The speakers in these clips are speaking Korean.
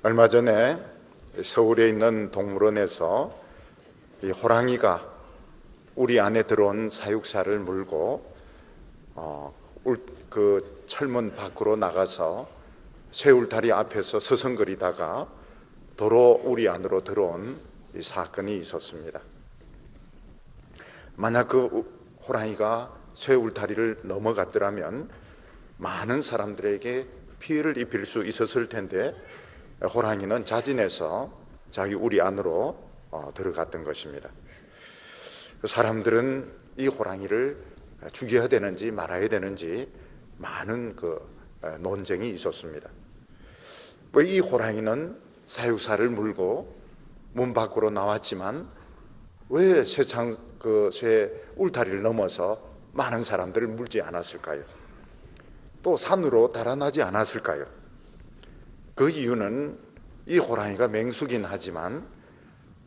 얼마 전에 서울에 있는 동물원에서 이 호랑이가 우리 안에 들어온 사육사를 물고 그 철문 밖으로 나가서 쇠울타리 앞에서 서성거리다가 도로 우리 안으로 들어온 이 사건이 있었습니다. 만약 그 호랑이가 쇠울타리를 넘어갔더라면 많은 사람들에게 피해를 입힐 수 있었을 텐데 호랑이는 자진해서 자기 우리 안으로 들어갔던 것입니다. 사람들은 이 호랑이를 죽여야 되는지 말아야 되는지 많은 논쟁이 있었습니다. 이 호랑이는 사육사를 물고 문 밖으로 나왔지만 왜 쇠 울타리를 넘어서 많은 사람들을 물지 않았을까요? 또 산으로 달아나지 않았을까요? 그 이유는 이 호랑이가 맹수긴 하지만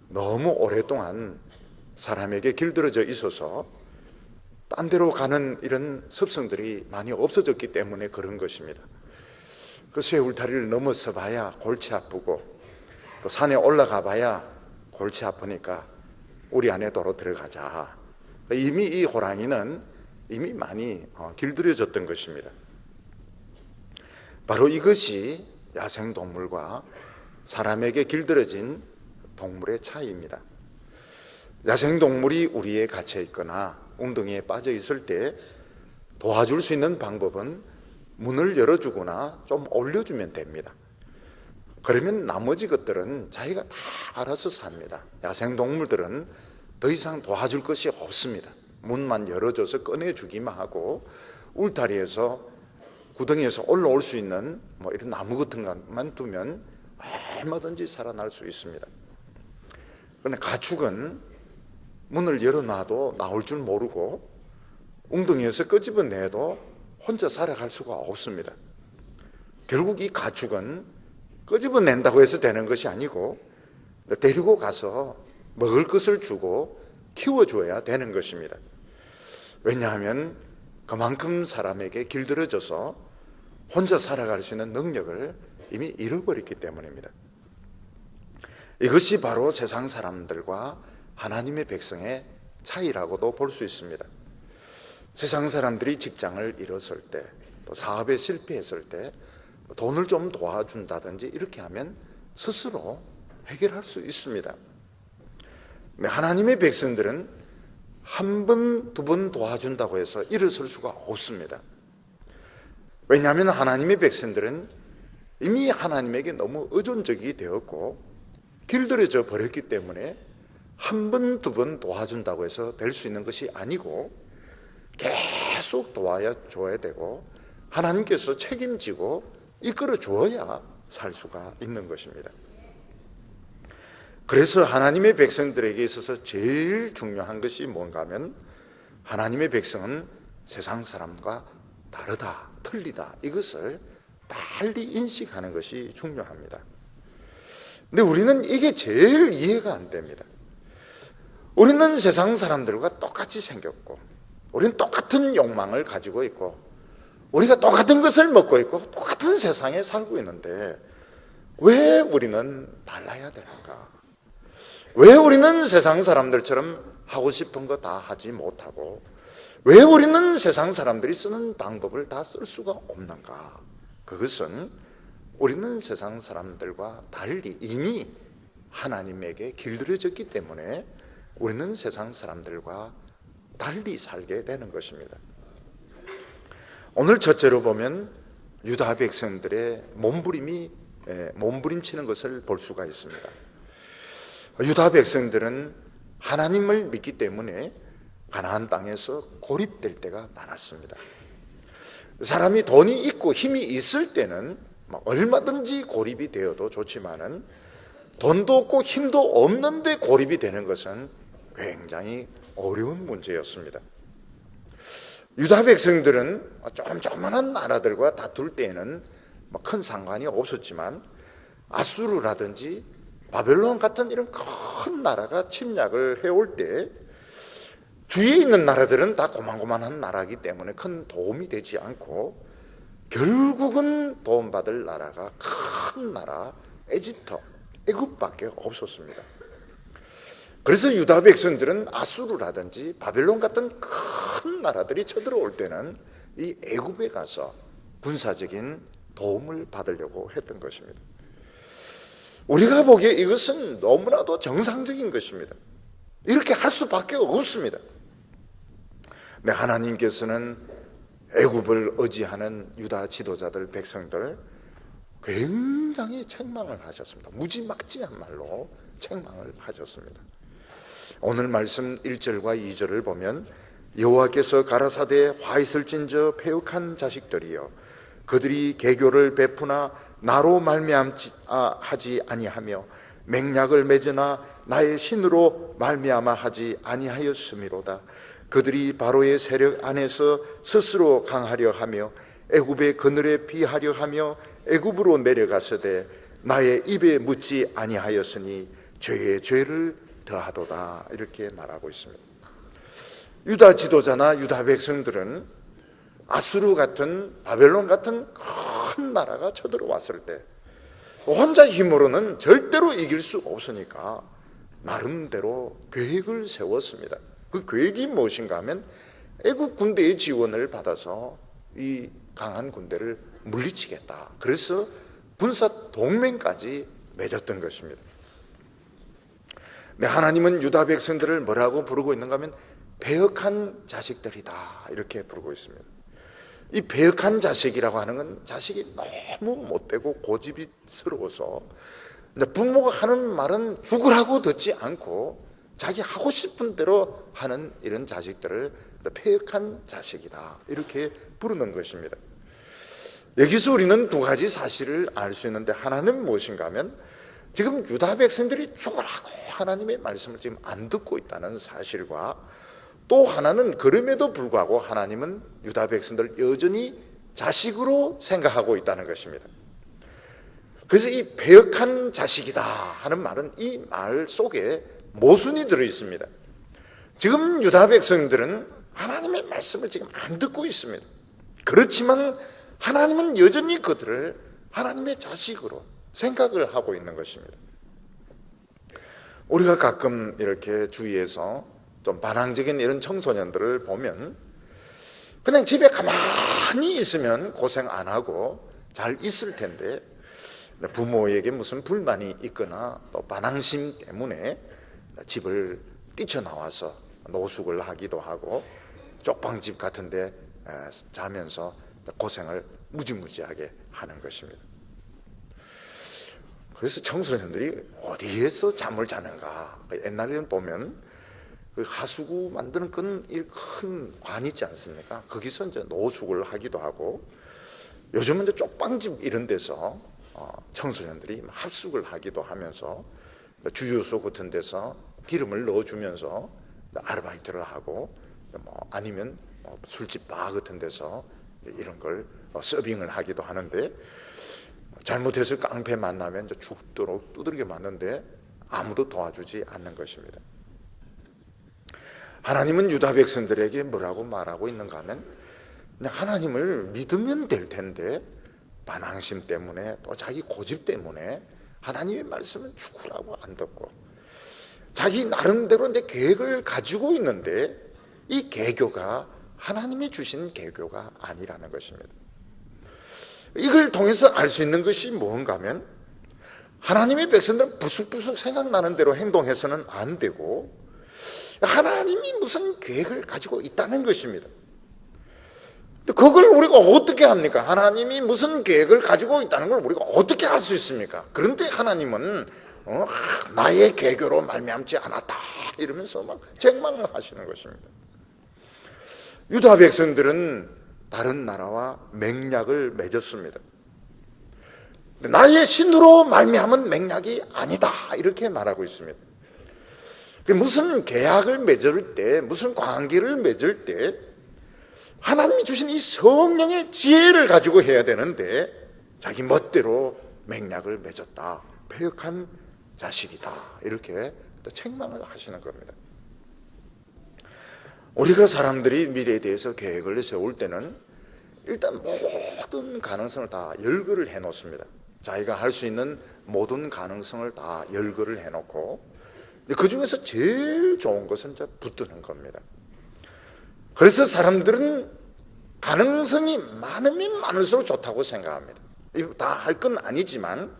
너무 오랫동안 사람에게 길들여져 있어서 딴 데로 가는 이런 습성들이 많이 없어졌기 때문에 그런 것입니다. 그 쇠 울타리를 넘어서 봐야 골치 아프고 또 산에 올라가 봐야 골치 아프니까 우리 안에 도로 들어가자. 이미 이 호랑이는 이미 많이 길들여졌던 것입니다. 바로 이것이 야생동물과 사람에게 길들여진 동물의 차이입니다. 야생동물이 우리에 갇혀 있거나 웅덩이에 빠져 있을 때 도와줄 수 있는 방법은 문을 열어주거나 좀 올려주면 됩니다. 그러면 나머지 것들은 자기가 다 알아서 삽니다. 야생동물들은 더 이상 도와줄 것이 없습니다. 문만 열어줘서 꺼내주기만 하고 울타리에서 구덩이에서 올라올 수 있는 이런 나무 같은 것만 두면 얼마든지 살아날 수 있습니다. 그런데 가축은 문을 열어놔도 나올 줄 모르고 웅덩이에서 끄집어내도 혼자 살아갈 수가 없습니다. 결국 이 가축은 끄집어낸다고 해서 되는 것이 아니고 데리고 가서 먹을 것을 주고 키워줘야 되는 것입니다. 왜냐하면 그만큼 사람에게 길들여져서 혼자 살아갈 수 있는 능력을 이미 잃어버렸기 때문입니다. 이것이 바로 세상 사람들과 하나님의 백성의 차이라고도 볼 수 있습니다. 세상 사람들이 직장을 잃었을 때, 또 사업에 실패했을 때 돈을 좀 도와준다든지 이렇게 하면 스스로 해결할 수 있습니다. 하나님의 백성들은 한 번, 두 번 도와준다고 해서 일어설 수가 없습니다. 왜냐하면 하나님의 백성들은 이미 하나님에게 너무 의존적이 되었고 길들여져 버렸기 때문에 한 번, 두 번 도와준다고 해서 될 수 있는 것이 아니고 계속 도와줘야 되고 하나님께서 책임지고 이끌어 주어야 살 수가 있는 것입니다. 그래서 하나님의 백성들에게 있어서 제일 중요한 것이 뭔가 하면 하나님의 백성은 세상 사람과 다르다, 틀리다, 이것을 빨리 인식하는 것이 중요합니다. 근데 우리는 이게 제일 이해가 안 됩니다. 우리는 세상 사람들과 똑같이 생겼고 우리는 똑같은 욕망을 가지고 있고 우리가 똑같은 것을 먹고 있고 똑같은 세상에 살고 있는데 왜 우리는 달라야 되는가? 왜 우리는 세상 사람들처럼 하고 싶은 거 다 하지 못하고 왜 우리는 세상 사람들이 쓰는 방법을 다 쓸 수가 없는가? 그것은 우리는 세상 사람들과 달리 이미 하나님에게 길들여졌기 때문에 우리는 세상 사람들과 달리 살게 되는 것입니다. 오늘 첫째로 보면 유다 백성들의 몸부림치는 것을 볼 수가 있습니다. 유다 백성들은 하나님을 믿기 때문에 가나안 땅에서 고립될 때가 많았습니다. 사람이 돈이 있고 힘이 있을 때는 얼마든지 고립이 되어도 좋지만은 돈도 없고 힘도 없는데 고립이 되는 것은 굉장히 어려운 문제였습니다. 유다 백성들은 조그마한 나라들과 다툴 때에는 큰 상관이 없었지만 아수르라든지 바벨론 같은 이런 큰 나라가 침략을 해올 때 주위에 있는 나라들은 다 고만고만한 나라이기 때문에 큰 도움이 되지 않고 결국은 도움받을 나라가 큰 나라 에집트, 애굽밖에 없었습니다. 그래서 유다 백성들은 아수르라든지 바벨론 같은 큰 나라들이 쳐들어올 때는 이 애굽에 가서 군사적인 도움을 받으려고 했던 것입니다. 우리가 보기에 이것은 너무나도 정상적인 것입니다. 이렇게 할 수밖에 없습니다. 근데 하나님께서는 애굽을 의지하는 유다 지도자들, 백성들 굉장히 책망을 하셨습니다. 무지막지한 말로 책망을 하셨습니다. 오늘 말씀 1절과 2절을 보면 여호와께서 가라사대 화 있을진저 패역한 자식들이여 그들이 계교를 베푸나 나로 말미암하지 아니하며 맹약을 맺으나 나의 신으로 말미암아 하지 아니하였음이로다. 그들이 바로의 세력 안에서 스스로 강하려 하며 애굽의 그늘에 피하려 하며 애굽으로 내려가서되 나의 입에 묻지 아니하였으니 죄의 죄를 더하도다. 이렇게 말하고 있습니다. 유다 지도자나 유다 백성들은 아수르 같은 바벨론 같은 큰 나라가 쳐들어왔을 때 혼자 힘으로는 절대로 이길 수 없으니까 나름대로 계획을 세웠습니다. 그 계획이 무엇인가 하면 애국 군대의 지원을 받아서 이 강한 군대를 물리치겠다. 그래서 군사 동맹까지 맺었던 것입니다. 네, 하나님은 유다 백성들을 뭐라고 부르고 있는가 하면 패역한 자식들이다 이렇게 부르고 있습니다. 이 패역한 자식이라고 하는 건 자식이 너무 못되고 고집스러워서 부모가 하는 말은 죽으라고 듣지 않고 자기 하고 싶은 대로 하는 이런 자식들을 패역한 자식이다 이렇게 부르는 것입니다. 여기서 우리는 두 가지 사실을 알 수 있는데, 하나는 무엇인가 하면 지금 유다 백성들이 죽으라고 하나님의 말씀을 지금 안 듣고 있다는 사실과, 또 하나는 그럼에도 불구하고 하나님은 유다 백성들을 여전히 자식으로 생각하고 있다는 것입니다. 그래서 이 패역한 자식이다 하는 말은 이 말 속에 모순이 들어 있습니다. 지금 유다 백성들은 하나님의 말씀을 지금 안 듣고 있습니다. 그렇지만 하나님은 여전히 그들을 하나님의 자식으로 생각을 하고 있는 것입니다. 우리가 가끔 이렇게 주위에서 좀 반항적인 이런 청소년들을 보면 그냥 집에 가만히 있으면 고생 안 하고 잘 있을 텐데, 부모에게 무슨 불만이 있거나 또 반항심 때문에 집을 뛰쳐나와서 노숙을 하기도 하고 쪽방집 같은 데 자면서 고생을 무지무지하게 하는 것입니다. 그래서 청소년들이 어디에서 잠을 자는가. 옛날에는 보면 그 하수구 만드는 큰 관 있지 않습니까? 거기서 이제 노숙을 하기도 하고, 요즘은 이제 쪽방집 이런 데서 청소년들이 합숙을 하기도 하면서 주유소 같은 데서 기름을 넣어주면서 아르바이트를 하고, 아니면 술집 바 같은 데서 이런 걸 서빙을 하기도 하는데, 잘못해서 깡패 만나면 이제 죽도록 두들겨 맞는데 아무도 도와주지 않는 것입니다. 하나님은 유다 백성들에게 뭐라고 말하고 있는가 하면, 하나님을 믿으면 될 텐데 반항심 때문에 또 자기 고집 때문에 하나님의 말씀을 죽으라고 안 듣고, 자기 나름대로 이제 계획을 가지고 있는데 이 계교가 하나님이 주신 계교가 아니라는 것입니다. 이걸 통해서 알 수 있는 것이 뭔가 하면, 하나님의 백성들은 부숙부숙 생각나는 대로 행동해서는 안 되고 하나님이 무슨 계획을 가지고 있다는 것입니다. 그걸 우리가 어떻게 합니까? 하나님이 무슨 계획을 가지고 있다는 걸 우리가 어떻게 알 수 있습니까? 그런데 하나님은 나의 계교로 말미암지 않았다 이러면서 막 책망을 하시는 것입니다. 유다 백성들은 다른 나라와 맹약을 맺었습니다. 나의 신으로 말미암은 맹약이 아니다 이렇게 말하고 있습니다. 무슨 계약을 맺을 때, 무슨 관계를 맺을 때 하나님이 주신 이 성령의 지혜를 가지고 해야 되는데 자기 멋대로 맹약을 맺었다, 패역한 자식이다 이렇게 또 책망을 하시는 겁니다. 우리가 사람들이 미래에 대해서 계획을 세울 때는 일단 모든 가능성을 다 열거를 해 놓습니다. 자기가 할 수 있는 모든 가능성을 다 열거를 해놓고 그 중에서 제일 좋은 것은 이제 붙드는 겁니다. 그래서 사람들은 가능성이 많으면 많을수록 좋다고 생각합니다. 다 할 건 아니지만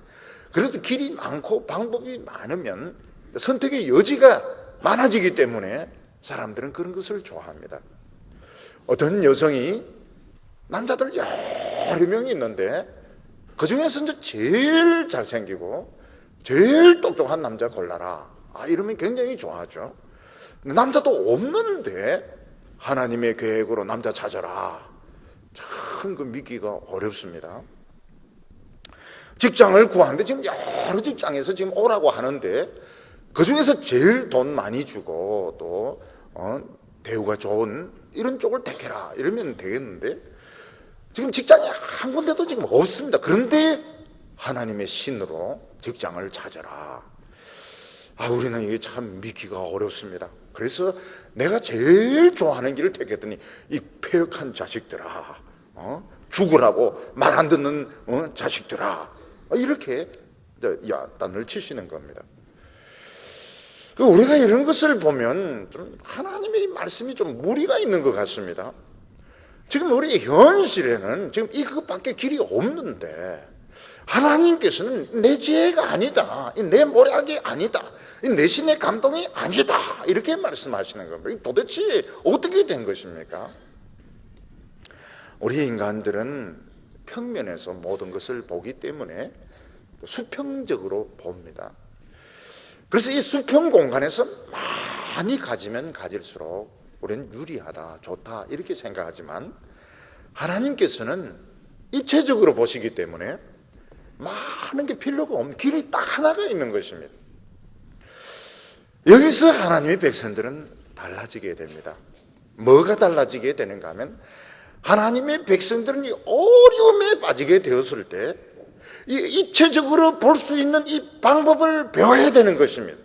그래도 길이 많고 방법이 많으면 선택의 여지가 많아지기 때문에 사람들은 그런 것을 좋아합니다. 어떤 여성이 남자들 여러 명이 있는데 그 중에서 이제 제일 잘생기고 제일 똑똑한 남자 골라라. 이러면 굉장히 좋아하죠. 남자도 없는데 하나님의 계획으로 남자 찾아라. 참 그 믿기가 어렵습니다. 직장을 구하는데 지금 여러 직장에서 지금 오라고 하는데 그 중에서 제일 돈 많이 주고 또 대우가 좋은 이런 쪽을 택해라 이러면 되겠는데 지금 직장이 한 군데도 지금 없습니다. 그런데 하나님의 신으로 직장을 찾아라. 우리는 이게 참 믿기가 어렵습니다. 그래서 내가 제일 좋아하는 길을 택했더니 이 폐역한 자식들아, 죽으라고 말 안 듣는 자식들아, 이렇게 야단을 치시는 겁니다. 우리가 이런 것을 보면 좀 하나님의 말씀이 좀 무리가 있는 것 같습니다. 지금 우리 현실에는 지금 이것밖에 길이 없는데 하나님께서는 내 지혜가 아니다, 내 모략이 아니다, 내 신의 감동이 아니다 이렇게 말씀하시는 겁니다. 도대체 어떻게 된 것입니까? 우리 인간들은 평면에서 모든 것을 보기 때문에 수평적으로 봅니다. 그래서 이 수평 공간에서 많이 가지면 가질수록 우리는 유리하다, 좋다 이렇게 생각하지만 하나님께서는 입체적으로 보시기 때문에 많은 게 필요가 없는 길이 딱 하나가 있는 것입니다. 여기서 하나님의 백성들은 달라지게 됩니다. 뭐가 달라지게 되는가 하면 하나님의 백성들은 이 어려움에 빠지게 되었을 때 이 입체적으로 볼 수 있는 이 방법을 배워야 되는 것입니다.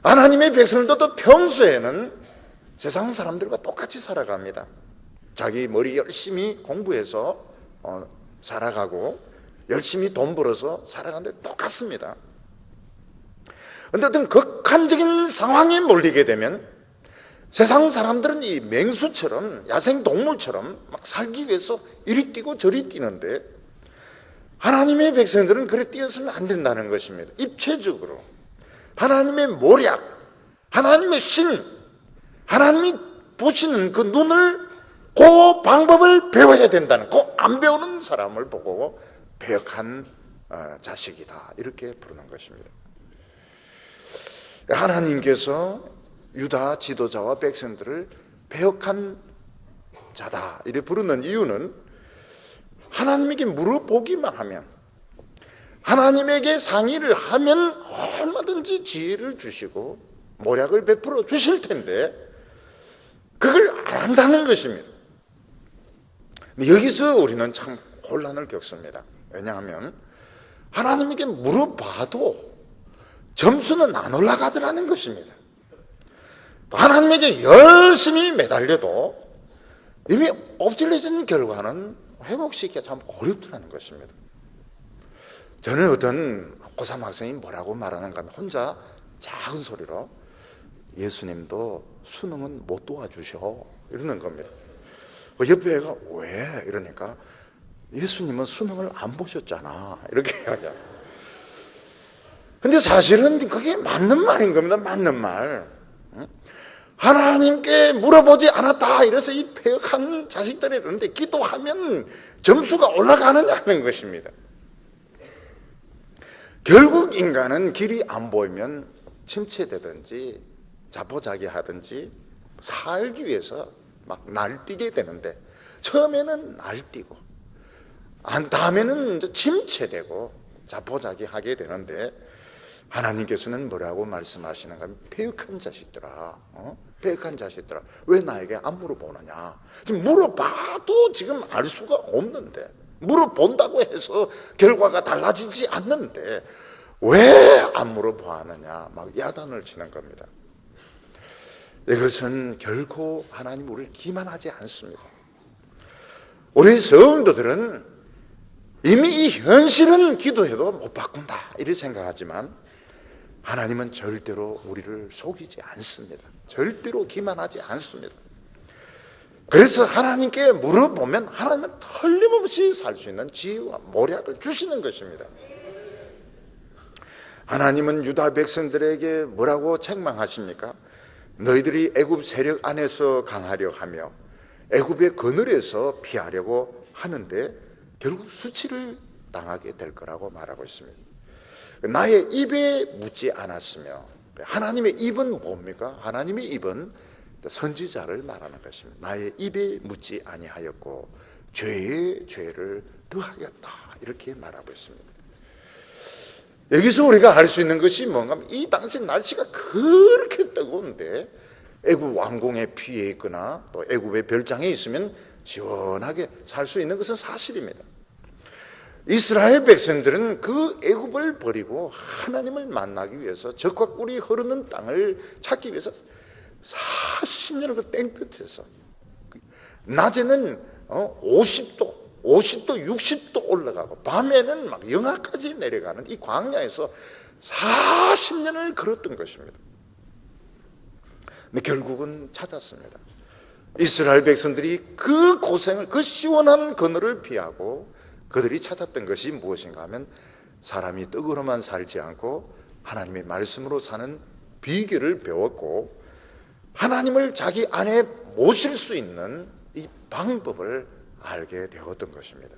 하나님의 백성들도 평소에는 세상 사람들과 똑같이 살아갑니다. 자기 머리 열심히 공부해서 살아가고 열심히 돈 벌어서 살아가는데 똑같습니다. 그런데 어떤 극한적인 상황에 몰리게 되면 세상 사람들은 이 맹수처럼 야생 동물처럼 막 살기 위해서 이리 뛰고 저리 뛰는데 하나님의 백성들은 그래 뛰어서는 안 된다는 것입니다. 입체적으로 하나님의 모략, 하나님의 신, 하나님이 보시는 그 눈을 그 방법을 배워야 된다는, 그 안 배우는 사람을 보고 배역한 자식이다 이렇게 부르는 것입니다. 하나님께서 유다 지도자와 백성들을 배역한 자다 이렇게 부르는 이유는 하나님에게 물어보기만 하면, 하나님에게 상의를 하면 얼마든지 지혜를 주시고 모략을 베풀어 주실 텐데 그걸 안 한다는 것입니다. 여기서 우리는 참 혼란을 겪습니다. 왜냐하면 하나님에게 물어봐도 점수는 안 올라가더라는 것입니다. 하나님에게 열심히 매달려도 이미 엎질러진 결과는 회복시키기가 참 어렵더라는 것입니다. 저는 어떤 고3 학생이 뭐라고 말하는가 하면 혼자 작은 소리로 예수님도 수능은 못 도와주셔 이러는 겁니다. 옆에 애가 왜? 이러니까 예수님은 수능을 안 보셨잖아 이렇게 하죠. 근데 사실은 그게 맞는 말인 겁니다. 맞는 말. 하나님께 물어보지 않았다 이래서 이 폐역한 자식들이 이러는데 기도하면 점수가 올라가느냐는 것입니다. 결국 인간은 길이 안 보이면 침체되든지 자포자기하든지 살기 위해서 막 날뛰게 되는데 처음에는 날뛰고 다음에는 이제 침체되고 자포자기하게 되는데 하나님께서는 뭐라고 말씀하시는가 하면 폐역한 자식들아, 폐역한 자식들아 왜 나에게 안 물어보느냐. 지금 물어봐도 지금 알 수가 없는데, 물어본다고 해서 결과가 달라지지 않는데 왜 안 물어보느냐 막 야단을 치는 겁니다. 이것은 결코 하나님 우리를 기만하지 않습니다. 우리 성도들은 이미 이 현실은 기도해도 못 바꾼다 이렇게 생각하지만 하나님은 절대로 우리를 속이지 않습니다. 절대로 기만하지 않습니다. 그래서 하나님께 물어보면 하나님은 틀림없이 살 수 있는 지혜와 모략을 주시는 것입니다. 하나님은 유다 백성들에게 뭐라고 책망하십니까? 너희들이 애굽 세력 안에서 강하려 하며 애굽의 그늘에서 피하려고 하는데 결국 수치를 당하게 될 거라고 말하고 있습니다. 나의 입에 묻지 않았으며, 하나님의 입은 뭡니까? 하나님의 입은 선지자를 말하는 것입니다. 나의 입에 묻지 아니하였고 죄의 죄를 더하였다 이렇게 말하고 있습니다. 여기서 우리가 알 수 있는 것이 뭔가 하면 이 당시 날씨가 그렇게 뜨거운데 애굽 왕궁에 피해 있거나 또 애굽의 별장에 있으면 시원하게 살 수 있는 것은 사실입니다. 이스라엘 백성들은 그 애굽을 버리고 하나님을 만나기 위해서 적과 꿀이 흐르는 땅을 찾기 위해서 40년을 그 땡볕에서 낮에는 50도 60도 올라가고 밤에는 막 영하까지 내려가는 이 광야에서 40년을 걸었던 것입니다. 근데 결국은 찾았습니다. 이스라엘 백성들이 그 고생을, 그 시원한 그늘을 피하고 그들이 찾았던 것이 무엇인가 하면 사람이 떡으로만 살지 않고 하나님의 말씀으로 사는 비결을 배웠고 하나님을 자기 안에 모실 수 있는 이 방법을 알게 되었던 것입니다.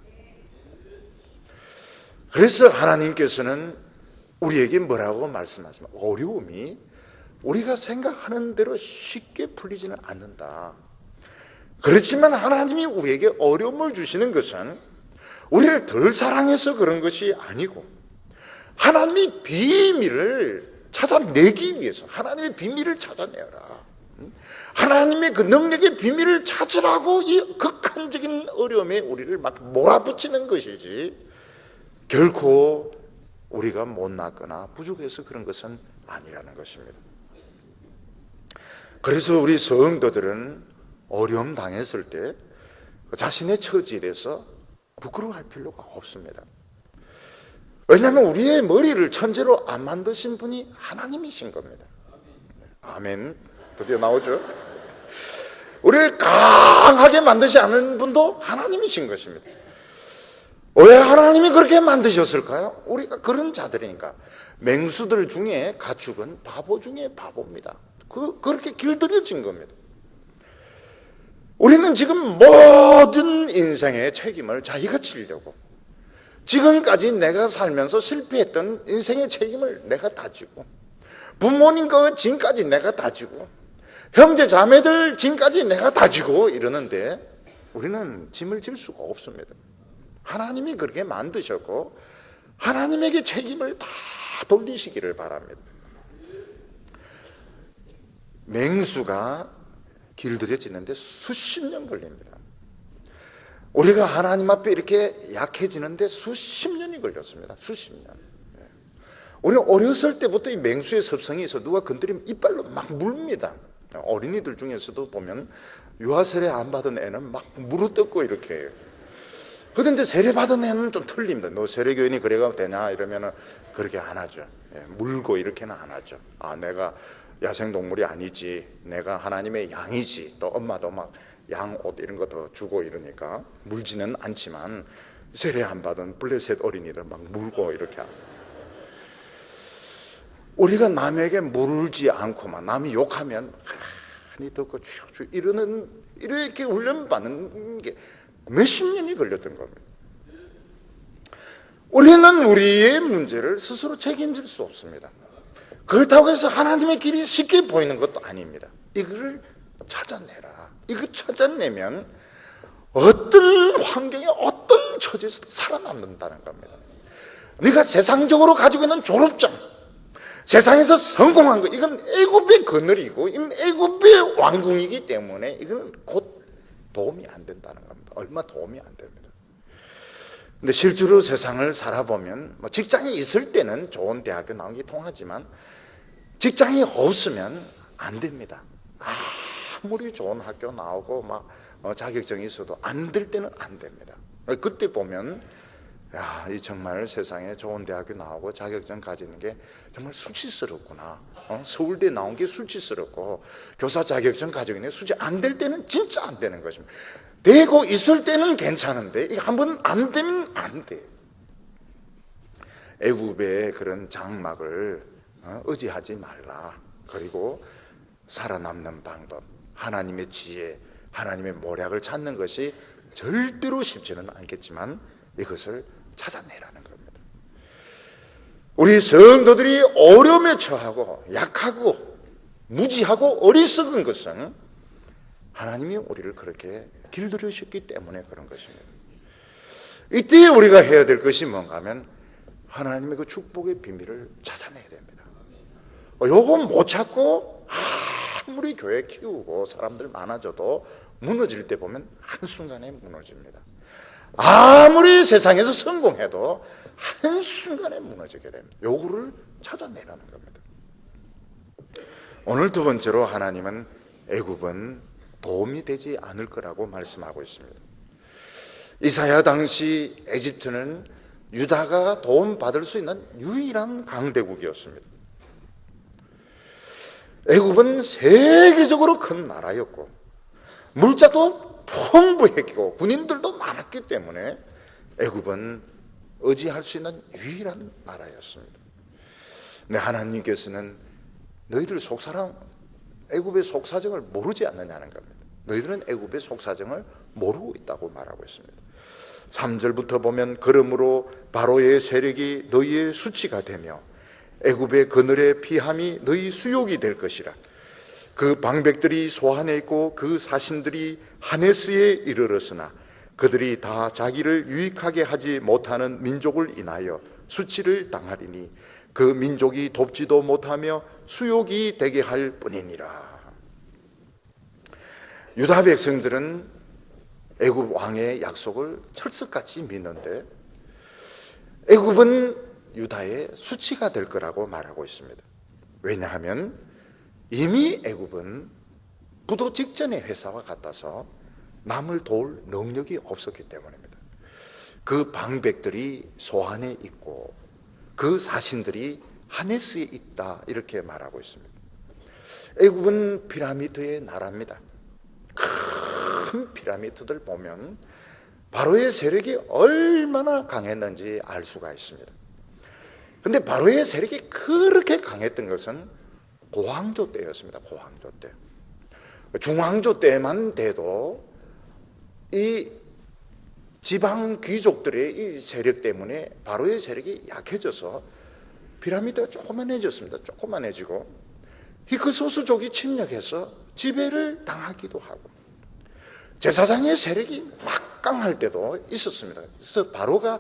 그래서 하나님께서는 우리에게 뭐라고 말씀하십니까? 어려움이 우리가 생각하는 대로 쉽게 풀리지는 않는다. 그렇지만 하나님이 우리에게 어려움을 주시는 것은 우리를 덜 사랑해서 그런 것이 아니고 하나님의 비밀을 찾아내기 위해서, 하나님의 비밀을 찾아내라, 하나님의 그 능력의 비밀을 찾으라고 이 극한적인 어려움에 우리를 막 몰아붙이는 것이지 결코 우리가 못났거나 부족해서 그런 것은 아니라는 것입니다. 그래서 우리 성도들은 어려움 당했을 때 자신의 처지에 대해서 부끄러워할 필요가 없습니다. 왜냐하면 우리의 머리를 천재로 안 만드신 분이 하나님이신 겁니다. 아멘. 드디어 나오죠. 우리를 강하게 만드지 않은 분도 하나님이신 것입니다. 왜 하나님이 그렇게 만드셨을까요? 우리가 그런 자들이니까. 맹수들 중에 가축은 바보 중에 바보입니다. 그렇게 길들여진 겁니다. 우리는 지금 모든 인생의 책임을 자기가 지려고, 지금까지 내가 살면서 실패했던 인생의 책임을 내가 다 지고, 부모님 그 짐까지 내가 다 지고, 형제 자매들 짐까지 내가 다 지고 이러는데 우리는 짐을 질 수가 없습니다. 하나님이 그렇게 만드셨고 하나님에게 책임을 다 돌리시기를 바랍니다. 맹수가 길들여지는데 수십 년 걸립니다. 우리가 하나님 앞에 이렇게 약해지는데 수십 년이 걸렸습니다. 수십 년. 우리는 어렸을 때부터 이 맹수의 습성이 있어 누가 건드리면 이빨로 막 물습니다. 어린이들 중에서도 보면 유아세례 안 받은 애는 막 물어뜯고 이렇게 해요. 그런데 세례 받은 애는 좀 틀립니다. 너 세례교인이 그래가 되냐 이러면은 그렇게 안 하죠. 물고 이렇게는 안 하죠. 아, 내가 야생동물이 아니지, 내가 하나님의 양이지, 또 엄마도 막 양옷 이런 거 더 주고 이러니까 물지는 않지만 세례 안 받은 블레셋 어린이들 막 물고 이렇게 합니다. 우리가 남에게 물지 않고만 남이 욕하면 가만히 듣고 쭉 이러는, 이렇게 훈련받는 게 몇십 년이 걸렸던 겁니다. 우리는 우리의 문제를 스스로 책임질 수 없습니다. 그렇다고 해서 하나님의 길이 쉽게 보이는 것도 아닙니다. 이거를 찾아내라. 이거 찾아내면 어떤 환경에 어떤 처지에서도 살아남는다는 겁니다. 네가 세상적으로 가지고 있는 졸업장, 세상에서 성공한 거, 이건 애굽의 그늘이고 이건 애굽의 왕궁이기 때문에 이건 곧 도움이 안 된다는 겁니다. 얼마 도움이 안 됩니다. 근데 실제로 세상을 살아보면 뭐 직장이 있을 때는 좋은 대학교 나온 게 통하지만 직장이 없으면 안 됩니다. 아무리 좋은 학교 나오고 막 자격증이 있어도 안 될 때는 안 됩니다. 그때 보면 야, 이 정말 세상에 좋은 대학교 나오고 자격증 가지는 게 정말 수치스럽구나. 서울대 나온 게 수치스럽고 교사 자격증 가지고 있는 게 수치 안 될 때는 진짜 안 되는 것입니다. 되고 있을 때는 괜찮은데 이게 한번 안 되면 안 돼. 애굽의 그런 장막을 의지하지 말라. 그리고 살아남는 방법, 하나님의 지혜, 하나님의 모략을 찾는 것이 절대로 쉽지는 않겠지만 이것을 찾아내라는 겁니다. 우리 성도들이 어려움에 처하고 약하고 무지하고 어리석은 것은 하나님이 우리를 그렇게 길들이셨기 때문에 그런 것입니다. 이때 우리가 해야 될 것이 뭔가 하면 하나님의 그 축복의 비밀을 찾아내야 됩니다. 요거 못 찾고 아무리 교회 키우고 사람들 많아져도 무너질 때 보면 한순간에 무너집니다. 아무리 세상에서 성공해도 한순간에 무너지게 됩니다. 요거를 찾아내라는 겁니다. 오늘 두 번째로 하나님은 애굽은 도움이 되지 않을 거라고 말씀하고 있습니다. 이사야 당시 에집트는 유다가 도움받을 수 있는 유일한 강대국이었습니다. 애굽은 세계적으로 큰 나라였고 물자도 풍부했고 군인들도 많았기 때문에 애굽은 의지할 수 있는 유일한 나라였습니다. 근데 하나님께서는 너희들 속사람 애굽의 속사정을 모르지 않느냐는 겁니다. 너희들은 애굽의 속사정을 모르고 있다고 말하고 있습니다. 3절부터 보면 그러므로 바로의 세력이 너희의 수치가 되며 애굽의 그늘의 피함이 너희 수욕이 될 것이라. 그 방백들이 소한에 있고 그 사신들이 하네스에 이르렀으나 그들이 다 자기를 유익하게 하지 못하는 민족을 인하여 수치를 당하리니 그 민족이 돕지도 못하며 수욕이 되게 할 뿐이니라. 유다 백성들은 애굽 왕의 약속을 철석같이 믿는데 애굽은 유다의 수치가 될 거라고 말하고 있습니다. 왜냐하면 이미 애굽은 부도 직전의 회사와 같아서 남을 도울 능력이 없었기 때문입니다. 그 방백들이 소한에 있고 그 사신들이 하네스에 있다 이렇게 말하고 있습니다. 애굽은 피라미드의 나라입니다. 큰 피라미드들 보면 바로의 세력이 얼마나 강했는지 알 수가 있습니다. 그런데 바로의 세력이 그렇게 강했던 것은 고황조 때였습니다. 고황조 때. 중황조 때만 돼도 이 지방 귀족들의 이 세력 때문에 바로의 세력이 약해져서 피라미드가 조그만해졌습니다. 조그만해지고 히크소스족이 침략해서 지배를 당하기도 하고 제사장의 세력이 막강할 때도 있었습니다. 그래서 바로가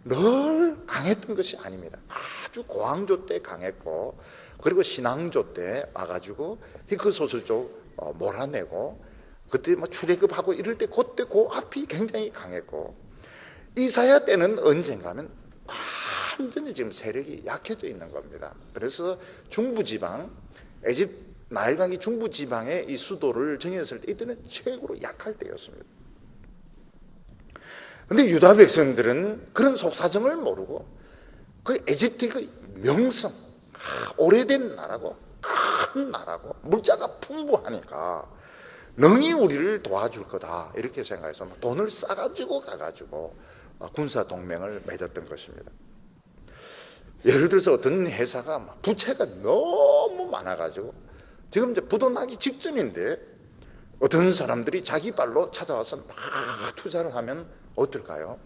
늘 강했던 것이 아닙니다. 아주 고황조 때 강했고 그리고 신앙조 때 와가지고 히크소스족 몰아내고 그때 뭐 출애굽하고 이럴 때 그때 그 앞이 굉장히 강했고 이사야 때는 언젠가 하면 완전히 지금 세력이 약해져 있는 겁니다. 그래서 중부지방 에집트 나일강이 중부지방의 이 수도를 정했을 때 이때는 최고로 약할 때였습니다. 그런데 유다 백성들은 그런 속사정을 모르고 그 에집트의 그 명성 오래된 나라고 큰 나라고 물자가 풍부하니까 능히 우리를 도와줄 거다 이렇게 생각해서 돈을 싸가지고 가가지고 군사 동맹을 맺었던 것입니다. 예를 들어서 어떤 회사가 부채가 너무 많아가지고 지금 이제 부도 나기 직전인데 어떤 사람들이 자기 발로 찾아와서 막 투자를 하면 어떨까요?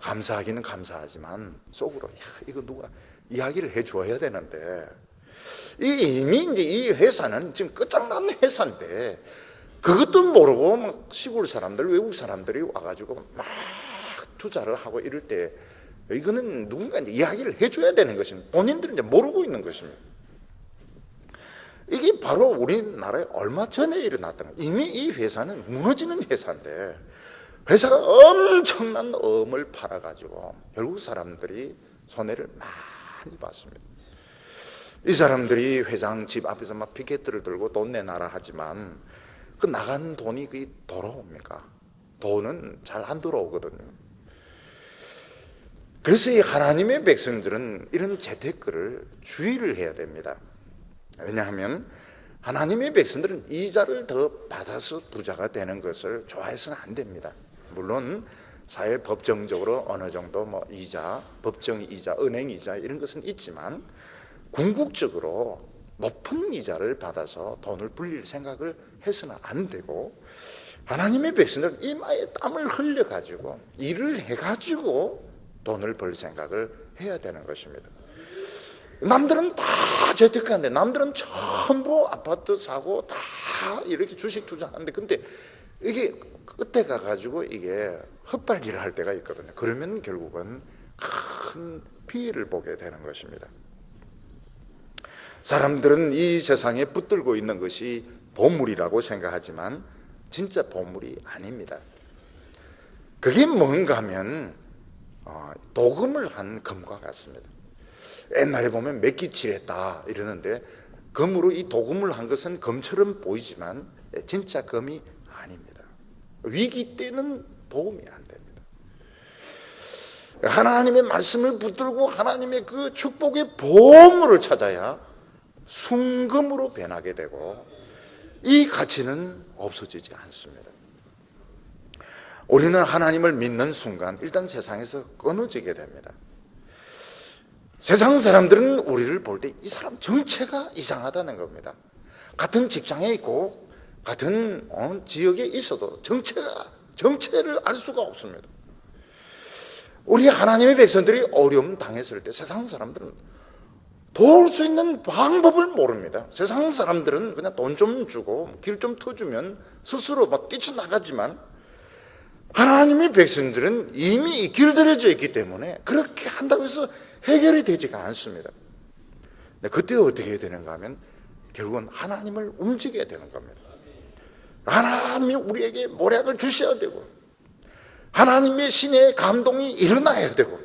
감사하기는 감사하지만 속으로 이거 누가 이야기를 해줘야 되는데 이미 이제 이 회사는 지금 끝장난 회사인데 그것도 모르고 막 시골 사람들 외국 사람들이 와가지고 막 투자를 하고 이럴 때 이거는 누군가 이제 이야기를 해줘야 되는 것입니다. 본인들은 이제 모르고 있는 것입니다. 이게 바로 우리나라에 얼마 전에 일어났던 거예요. 이미 이 회사는 무너지는 회사인데 회사가 엄청난 어음을 팔아가지고 결국 사람들이 손해를 많이 봤습니다. 이 사람들이 회장 집 앞에서 막 피켓들을 들고 돈 내놔라 하지만 그 나간 돈이 그게 돌아옵니까? 돈은 잘 안 돌아오거든요. 그래서 이 하나님의 백성들은 이런 재테크를 주의를 해야 됩니다. 왜냐하면 하나님의 백성들은 이자를 더 받아서 부자가 되는 것을 좋아해서는 안 됩니다. 물론 사회 법정적으로 어느 정도 이자, 법정 이자, 은행 이자 이런 것은 있지만 궁극적으로 높은 이자를 받아서 돈을 불릴 생각을 해서는 안 되고, 하나님의 백성들은 이마에 땀을 흘려가지고 일을 해가지고 돈을 벌 생각을 해야 되는 것입니다. 남들은 다 재테크하는데, 남들은 전부 아파트 사고 다 이렇게 주식 투자하는데, 근데 이게 끝에 가가지고 이게 헛발질을 할 때가 있거든요. 그러면 결국은 큰 피해를 보게 되는 것입니다. 사람들은 이 세상에 붙들고 있는 것이 보물이라고 생각하지만 진짜 보물이 아닙니다. 그게 뭔가 하면 도금을 한 금과 같습니다. 옛날에 보면 메기칠했다 이러는데, 금으로 이 도금을 한 것은 금처럼 보이지만 진짜 금이 아닙니다. 위기 때는 도움이 안 됩니다. 하나님의 말씀을 붙들고 하나님의 그 축복의 보물을 찾아야 순금으로 변하게 되고, 이 가치는 없어지지 않습니다. 우리는 하나님을 믿는 순간 일단 세상에서 끊어지게 됩니다. 세상 사람들은 우리를 볼 때 이 사람 정체가 이상하다는 겁니다. 같은 직장에 있고 같은 지역에 있어도 정체를 알 수가 없습니다. 우리 하나님의 백성들이 어려움 당했을 때 세상 사람들은 도울 수 있는 방법을 모릅니다. 세상 사람들은 그냥 돈 좀 주고 길 좀 터주면 스스로 막 뛰쳐나가지만, 하나님의 백성들은 이미 길들여져 있기 때문에 그렇게 한다고 해서 해결이 되지가 않습니다. 그때 어떻게 되는가 하면 결국은 하나님을 움직여야 되는 겁니다. 하나님이 우리에게 모략을 주셔야 되고, 하나님의 신의 감동이 일어나야 되고,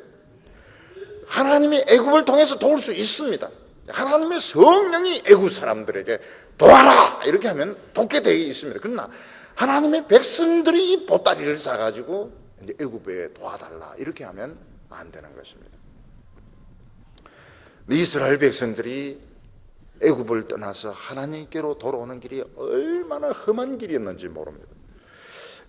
하나님의 애굽을 통해서 도울 수 있습니다. 하나님의 성령이 애굽 사람들에게 도와라 이렇게 하면 돕게 되어 있습니다. 그러나 하나님의 백성들이 이 보따리를 싸가지고 이제 애굽에 도와달라 이렇게 하면 안 되는 것입니다. 이스라엘 백성들이 애굽을 떠나서 하나님께로 돌아오는 길이 얼마나 험한 길이었는지 모릅니다.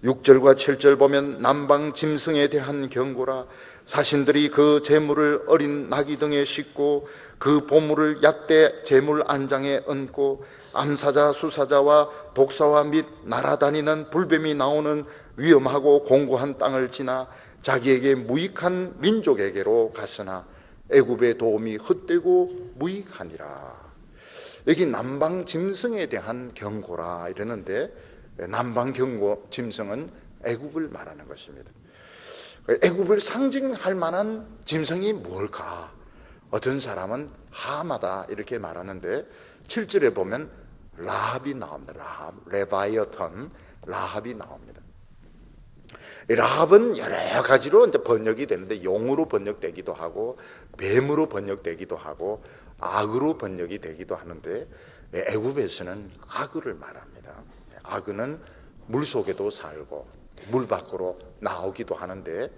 6절과 7절 보면 남방 짐승에 대한 경고라, 사신들이 그 재물을 어린 나귀 등에 싣고 그 보물을 약대 재물 안장에 얹고 암사자 수사자와 독사와 및 날아다니는 불뱀이 나오는 위험하고 공고한 땅을 지나 자기에게 무익한 민족에게로 갔으나 애굽의 도움이 헛되고 무익하니라. 여기 남방 짐승에 대한 경고라 이러는데, 남방 경고 짐승은 애굽을 말하는 것입니다. 애굽을 상징할 만한 짐승이 무엇일까? 어떤 사람은 하마다 이렇게 말하는데, 7절에 보면 라합이 나옵니다. 라합, 레바이어턴, 라합이 나옵니다. 이 라합은 여러 가지로 이제 번역이 되는데, 용으로 번역되기도 하고 뱀으로 번역되기도 하고 악으로 번역이 되기도 하는데, 애굽에서는 악을 말합니다. 악은 물속에도 살고 물 밖으로 나오기도 하는데,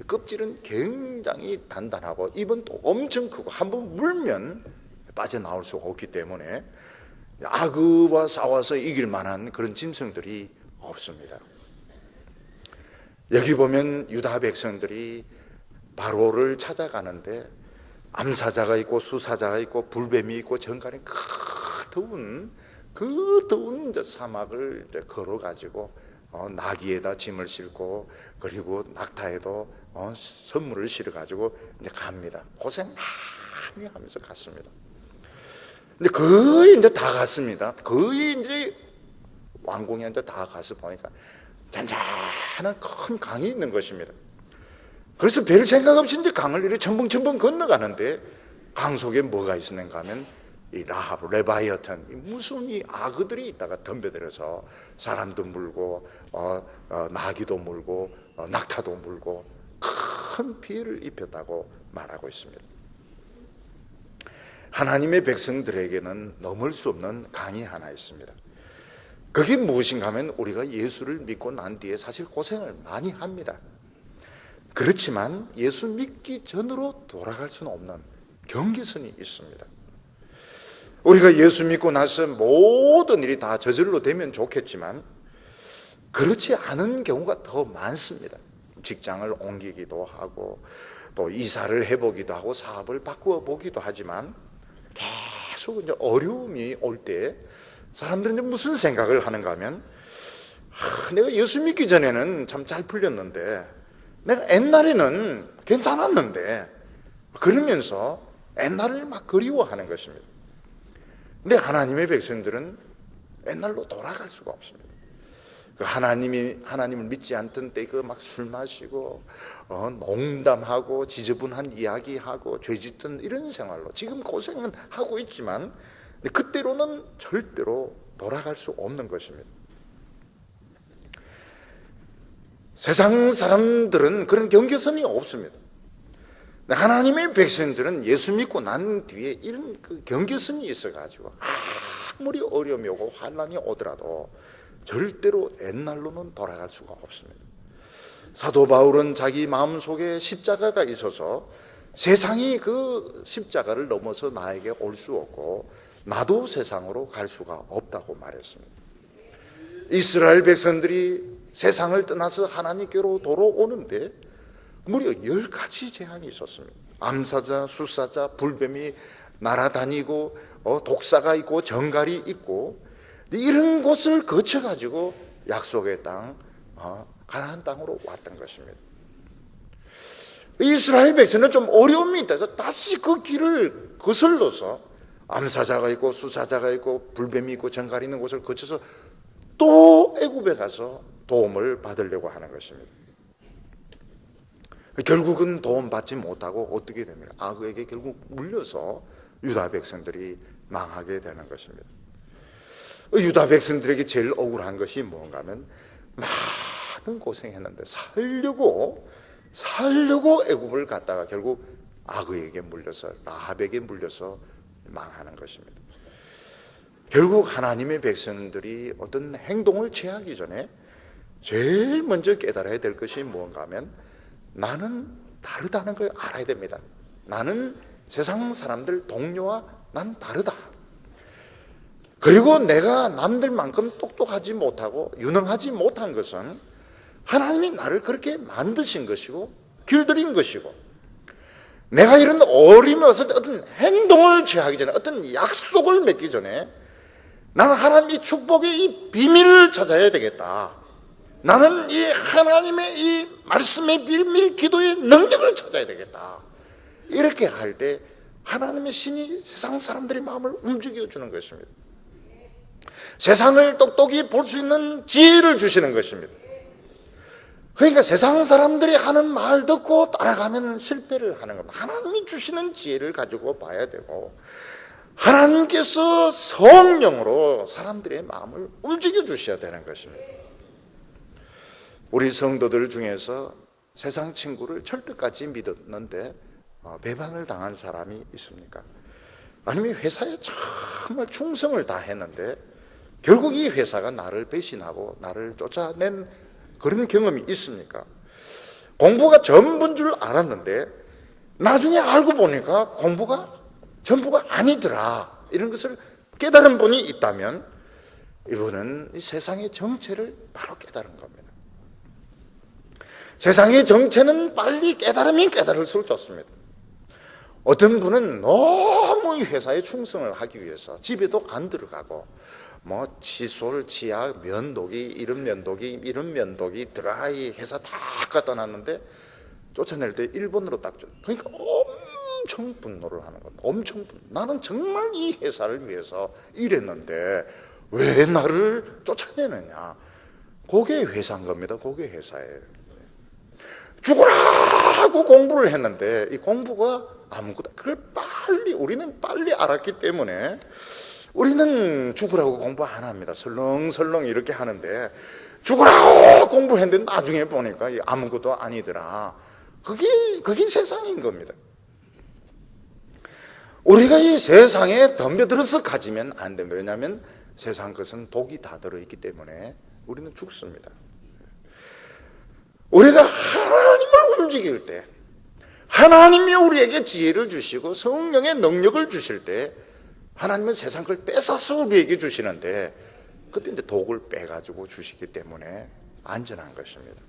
껍질은 굉장히 단단하고 입은 또 엄청 크고 한번 물면 빠져나올 수가 없기 때문에 악어와 싸워서 이길 만한 그런 짐승들이 없습니다. 여기 보면 유다 백성들이 바로를 찾아가는데 암사자가 있고 수사자가 있고 불뱀이 있고 정갈이 그 더운 사막을 걸어가지고 나귀에다 짐을 싣고, 그리고 낙타에도 선물을 실어가지고 이제 갑니다. 고생 많이 하면서 갔습니다. 근데 거의 이제 다 갔습니다. 거의 이제 왕궁에 이제 다 가서 보니까 잔잔한 큰 강이 있는 것입니다. 그래서 별 생각 없이 이제 강을 이렇게 첨벙첨벙 건너가는데, 강 속에 뭐가 있었는가 하면 이 라합, 레바이어탄, 무슨 이 악어들이 있다가 덤벼들어서 사람도 물고 나귀도 물고 낙타도 물고 큰 피해를 입혔다고 말하고 있습니다. 하나님의 백성들에게는 넘을 수 없는 강이 하나 있습니다. 그게 무엇인가 하면 우리가 예수를 믿고 난 뒤에 사실 고생을 많이 합니다. 그렇지만 예수 믿기 전으로 돌아갈 수는 없는 경계선이 있습니다. 우리가 예수 믿고 나서 모든 일이 다 저절로 되면 좋겠지만 그렇지 않은 경우가 더 많습니다. 직장을 옮기기도 하고 또 이사를 해보기도 하고 사업을 바꾸어 보기도 하지만 계속 이제 어려움이 올 때 사람들은 이제 무슨 생각을 하는가 하면 내가 예수 믿기 전에는 참 잘 풀렸는데 내가 옛날에는 괜찮았는데 그러면서 옛날을 막 그리워하는 것입니다. 근데 하나님의 백성들은 옛날로 돌아갈 수가 없습니다. 하나님을 믿지 않던 때 그 막 술 마시고 농담하고 지저분한 이야기하고 죄짓던 이런 생활로 지금 고생은 하고 있지만 그때로는 절대로 돌아갈 수 없는 것입니다. 세상 사람들은 그런 경계선이 없습니다. 하나님의 백성들은 예수 믿고 난 뒤에 이런 그 경계선이 있어가지고 아무리 어려움이 오고 환난이 오더라도 절대로 옛날로는 돌아갈 수가 없습니다. 사도 바울은 자기 마음속에 십자가가 있어서 세상이 그 십자가를 넘어서 나에게 올 수 없고 나도 세상으로 갈 수가 없다고 말했습니다. 이스라엘 백성들이 세상을 떠나서 하나님께로 돌아오는데 무려 10가지 재앙이 있었습니다. 암사자, 수사자, 불뱀이 날아다니고 독사가 있고 정갈이 있고 이런 곳을 거쳐가지고 약속의 땅 가나안 땅으로 왔던 것입니다. 이스라엘 백성은 좀 어려움이 있다서 다시 그 길을 거슬러서 암사자가 있고 수사자가 있고 불뱀이 있고 정갈이 있는 곳을 거쳐서 또 애굽에 가서 도움을 받으려고 하는 것입니다. 결국은 도움받지 못하고 어떻게 됩니까? 아그에게 결국 물려서 유다 백성들이 망하게 되는 것입니다. 유다 백성들에게 제일 억울한 것이 뭔가 하면 많은 고생했는데 살려고 애굽을 갔다가 결국 아그에게 물려서 라합에게 물려서 망하는 것입니다. 결국 하나님의 백성들이 어떤 행동을 취하기 전에 제일 먼저 깨달아야 될 것이 뭔가 하면 나는 다르다는 걸 알아야 됩니다. 나는 세상 사람들 동료와 난 다르다. 그리고 내가 남들만큼 똑똑하지 못하고 유능하지 못한 것은 하나님이 나를 그렇게 만드신 것이고 길들인 것이고 내가 이런 어림에 와서 어떤 행동을 취하기 전에 어떤 약속을 맺기 전에 나는 하나님의 축복의 이 비밀을 찾아야 되겠다. 나는 이 하나님의 이 말씀의 비밀 기도의 능력을 찾아야 되겠다. 이렇게 할 때 하나님의 신이 세상 사람들의 마음을 움직여주는 것입니다. 세상을 똑똑히 볼 수 있는 지혜를 주시는 것입니다. 그러니까 세상 사람들이 하는 말 듣고 따라가면 실패를 하는 겁니다. 하나님이 주시는 지혜를 가지고 봐야 되고 하나님께서 성령으로 사람들의 마음을 움직여 주셔야 되는 것입니다. 우리 성도들 중에서 세상 친구를 철떡같이 믿었는데 배반을 당한 사람이 있습니까? 아니면 회사에 정말 충성을 다했는데 결국 이 회사가 나를 배신하고 나를 쫓아낸 그런 경험이 있습니까? 공부가 전부인 줄 알았는데 나중에 알고 보니까 공부가 전부가 아니더라. 이런 것을 깨달은 분이 있다면 이분은 이 세상의 정체를 바로 깨달은 겁니다. 세상의 정체는 빨리 깨달으면 깨달을수록 좋습니다. 어떤 분은 너무 이 회사에 충성을 하기 위해서 집에도 안 들어가고 칫솔, 치약, 면도기, 이런 면도기, 드라이 해서 다 갖다 놨는데 쫓아낼 때 일본으로 딱 그러니까 엄청 분노를 하는 겁니다. 엄청 나는 정말 이 회사를 위해서 일했는데 왜 나를 쫓아내느냐. 그게 회사인 겁니다. 그게 회사예요. 죽어라 하고 공부를 했는데 이 공부가 아무것도 그걸 우리는 빨리 알았기 때문에 우리는 죽으라고 공부 안 합니다. 설렁설렁 이렇게 하는데 죽으라고 공부했는데 나중에 보니까 아무것도 아니더라. 그게 세상인 겁니다. 우리가 이 세상에 덤벼들어서 가지면 안 됩니다. 왜냐하면 세상 것은 독이 다 들어있기 때문에 우리는 죽습니다. 우리가 하나님을 움직일 때, 하나님이 우리에게 지혜를 주시고 성령의 능력을 주실 때 하나님은 세상 걸 뺏어서 우리에게 주시는데, 그때 이제 독을 빼가지고 주시기 때문에 안전한 것입니다.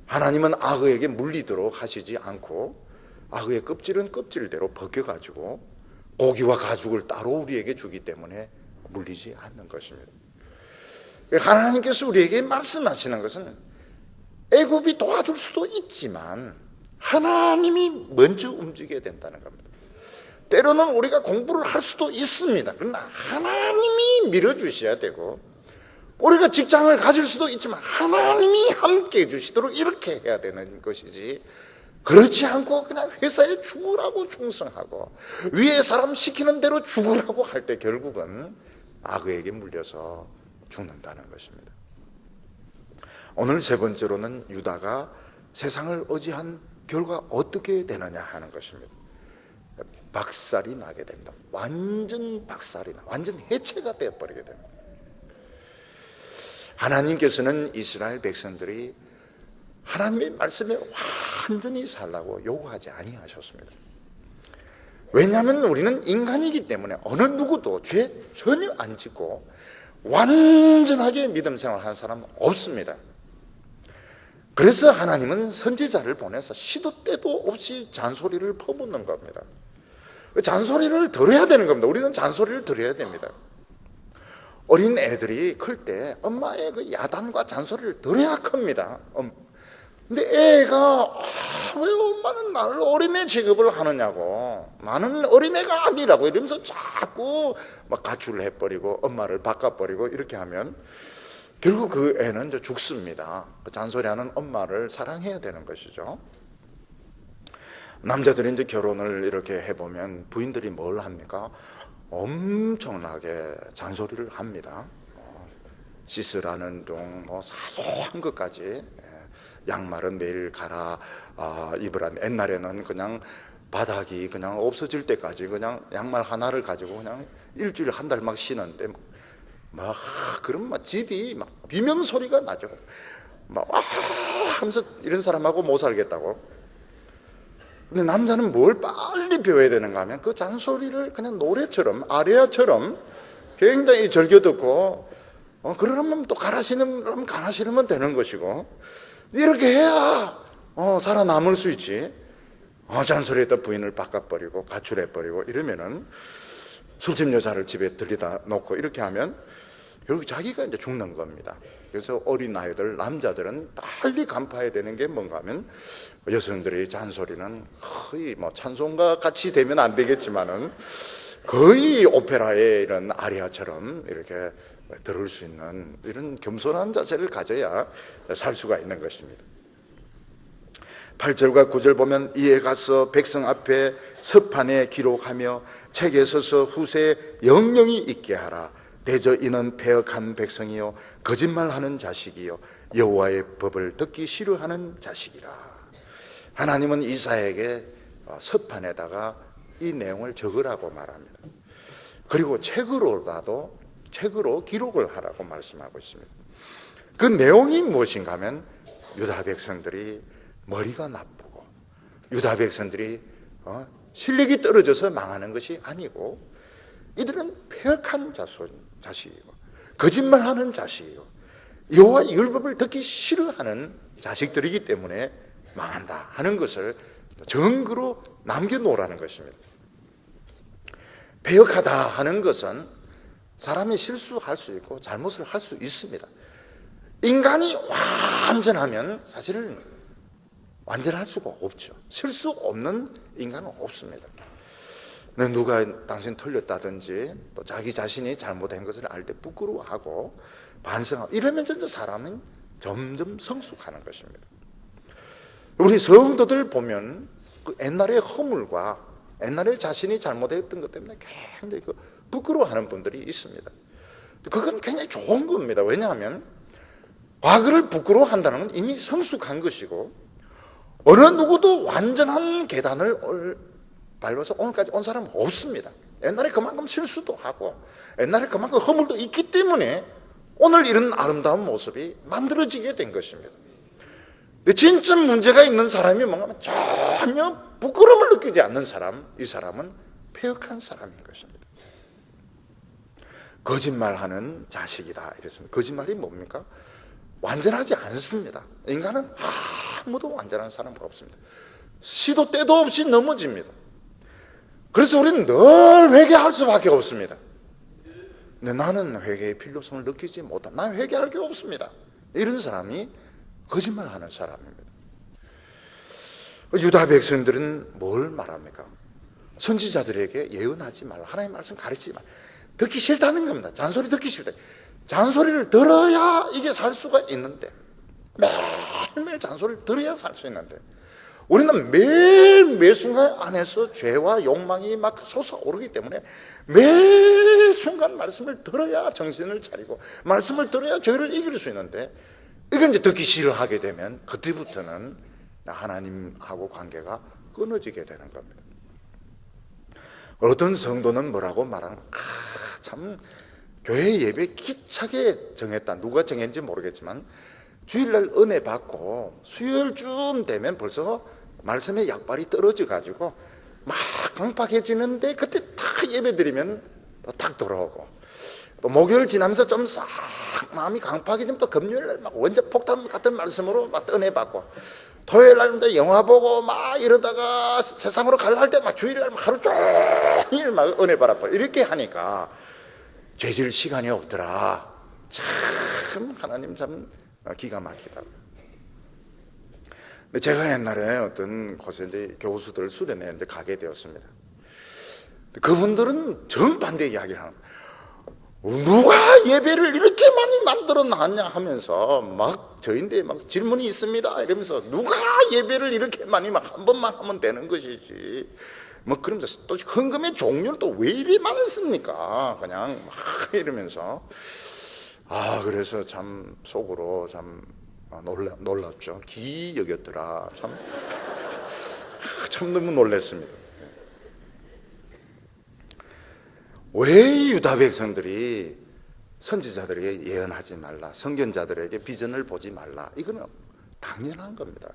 하나님은 악어에게 물리도록 하시지 않고 악어의 껍질은 껍질대로 벗겨가지고 고기와 가죽을 따로 우리에게 주기 때문에 물리지 않는 것입니다. 하나님께서 우리에게 말씀하시는 것은 애굽이 도와줄 수도 있지만 하나님이 먼저 움직여야 된다는 겁니다. 때로는 우리가 공부를 할 수도 있습니다. 그러나 하나님이 밀어주셔야 되고, 우리가 직장을 가질 수도 있지만 하나님이 함께 해주시도록 이렇게 해야 되는 것이지, 그렇지 않고 그냥 회사에 죽으라고 충성하고 위에 사람 시키는 대로 죽으라고 할 때 결국은 악어에게 물려서 죽는다는 것입니다. 오늘 세 번째로는 유다가 세상을 의지한 결과 어떻게 되느냐 하는 것입니다. 박살이 나게 됩니다. 완전 박살이 나, 완전 해체가 되어버리게 됩니다. 하나님께서는 이스라엘 백성들이 하나님의 말씀에 완전히 살라고 요구하지 아니하셨습니다. 왜냐하면 우리는 인간이기 때문에 어느 누구도 죄 전혀 안 짓고 완전하게 믿음 생활하는 사람은 없습니다. 그래서 하나님은 선지자를 보내서 시도 때도 없이 잔소리를 퍼붓는 겁니다. 잔소리를 들어야 되는 겁니다. 우리는 잔소리를 들어야 됩니다. 어린 애들이 클 때 엄마의 그 야단과 잔소리를 들어야 큽니다. 근데 애가 왜 엄마는 나를 어린애 취급을 하느냐고, 나는 어린애가 아니라고 이러면서 자꾸 막 가출을 해버리고 엄마를 바꿔버리고 이렇게 하면 결국 그 애는 이제 죽습니다. 잔소리하는 엄마를 사랑해야 되는 것이죠. 남자들이 이제 결혼을 이렇게 해보면 부인들이 뭘 합니까? 엄청나게 잔소리를 합니다. 씻으라는 둥, 사소한 것까지. 양말은 매일 갈아 입으라는, 옛날에는 그냥 바닥이 그냥 없어질 때까지 그냥 양말 하나를 가지고 그냥 일주일 한 달 막 신었는데, 그럼 집이 막 비명 소리가 나죠. 하면서 이런 사람하고 못 살겠다고. 근데 남자는 뭘 빨리 배워야 되는가 하면 그 잔소리를 그냥 노래처럼, 아리아처럼 굉장히 즐겨 듣고, 그러면 또 갈아 신으면 되는 것이고, 이렇게 해야 살아남을 수 있지. 잔소리했던 부인을 바꿔버리고 가출해버리고 이러면은, 술집 여자를 집에 들여다 놓고 이렇게 하면 결국 자기가 이제 죽는 겁니다. 그래서 어린 아이들, 남자들은 빨리 간파해야 되는 게 뭔가 하면, 여성들의 잔소리는 거의 찬송가 같이 되면 안 되겠지만은 거의 오페라의 이런 아리아처럼 이렇게 들을 수 있는 이런 겸손한 자세를 가져야 살 수가 있는 것입니다. 8절과 9절 보면, 이에 가서 백성 앞에 서판에 기록하며 책에 서서 후세에 영영이 있게 하라. 대저 이는 패역한 백성이요 거짓말하는 자식이요 여호와의 법을 듣기 싫어하는 자식이라. 하나님은 이사야에게 서판에다가 이 내용을 적으라고 말합니다. 그리고 책으로 기록을 하라고 말씀하고 있습니다. 그 내용이 무엇인가 하면, 유다 백성들이 머리가 나쁘고 유다 백성들이 실력이 떨어져서 망하는 것이 아니고, 이들은 패역한 자식이고 거짓말하는 자식이고 여호와의 율법을 듣기 싫어하는 자식들이기 때문에 망한다 하는 것을 증거로 남겨놓으라는 것입니다. 패역하다 하는 것은 사람이 실수할 수 있고 잘못을 할 수 있습니다. 인간이 완전하면 사실은 완전할 수가 없죠. 실수 없는 인간은 없습니다. 누가 당신 틀렸다든지 또 자기 자신이 잘못한 것을 알 때 부끄러워하고 반성하고 이러면서 사람은 점점 성숙하는 것입니다. 우리 성도들 보면 그 옛날의 허물과 옛날에 자신이 잘못했던 것 때문에 굉장히 부끄러워하는 분들이 있습니다. 그건 굉장히 좋은 겁니다. 왜냐하면 과거를 부끄러워한다는 건 이미 성숙한 것이고, 어느 누구도 완전한 계단을 밟아서 오늘까지 온 사람은 없습니다. 옛날에 그만큼 실수도 하고 옛날에 그만큼 허물도 있기 때문에 오늘 이런 아름다운 모습이 만들어지게 된 것입니다. 근데 진짜 문제가 있는 사람이 뭔가 하면 전혀 부끄러움을 느끼지 않는 사람, 이 사람은 폐역한 사람인 것입니다. 거짓말하는 자식이다 이랬습니다. 거짓말이 뭡니까? 완전하지 않습니다. 인간은 아무도 완전한 사람이 없습니다. 시도 때도 없이 넘어집니다. 그래서 우리는 늘 회개할 수밖에 없습니다. 근데 나는 회개의 필요성을 느끼지 못한다. 나는 회개할 게 없습니다. 이런 사람이 거짓말하는 사람입니다. 유다 백성들은 뭘 말합니까? 선지자들에게 예언하지 말라. 하나님의 말씀 가르치지 말라. 듣기 싫다는 겁니다. 잔소리 듣기 싫다. 잔소리를 들어야 이게 살 수가 있는데, 매일매일 잔소리를 들어야 살 수 있는데, 우리는 매 순간 안에서 죄와 욕망이 막 솟아오르기 때문에 매 순간 말씀을 들어야 정신을 차리고 말씀을 들어야 죄를 이길 수 있는데, 이건 이제 듣기 싫어하게 되면 그때부터는 하나님하고 관계가 끊어지게 되는 겁니다. 어떤 성도는 뭐라고 말하는, 참 교회 예배 기차게 정했다. 누가 정했는지 모르겠지만 주일날 은혜 받고 수요일쯤 되면 벌써 말씀의 약발이 떨어져 가지고 막 강팍해지는데, 그때 딱 예배 드리면 딱 돌아오고, 또 목요일 지나면서 좀 싹 마음이 강팍해지면 또 금요일날 막 원자 폭탄 같은 말씀으로 막 은혜 받고, 토요일날 이제 영화 보고 막 이러다가 세상으로 갈라 때 막 주일날 막 하루 종일 막 은혜 받아버려. 이렇게 하니까 죄질 시간이 없더라. 참 하나님 참 기가 막히다. 제가 옛날에 어떤 곳에 이제 교수들 수련회 이제 가게 되었습니다. 그분들은 정반대 이야기를 하는 거예요. 누가 예배를 이렇게 많이 만들어 놨냐 하면서 막 저인데 막 질문이 있습니다 이러면서, 누가 예배를 이렇게 많이 막 한 번만 하면 되는 것이지 뭐 그러면서, 또 헌금의 종류는 또 왜 이리 많습니까 그냥 막 이러면서, 그래서 참 속으로 참 놀랍죠. 기이 여겼더라. 참 너무 놀랐습니다. 왜 유다 백성들이 선지자들에게 예언하지 말라, 선견자들에게 비전을 보지 말라, 이거는 당연한 겁니다.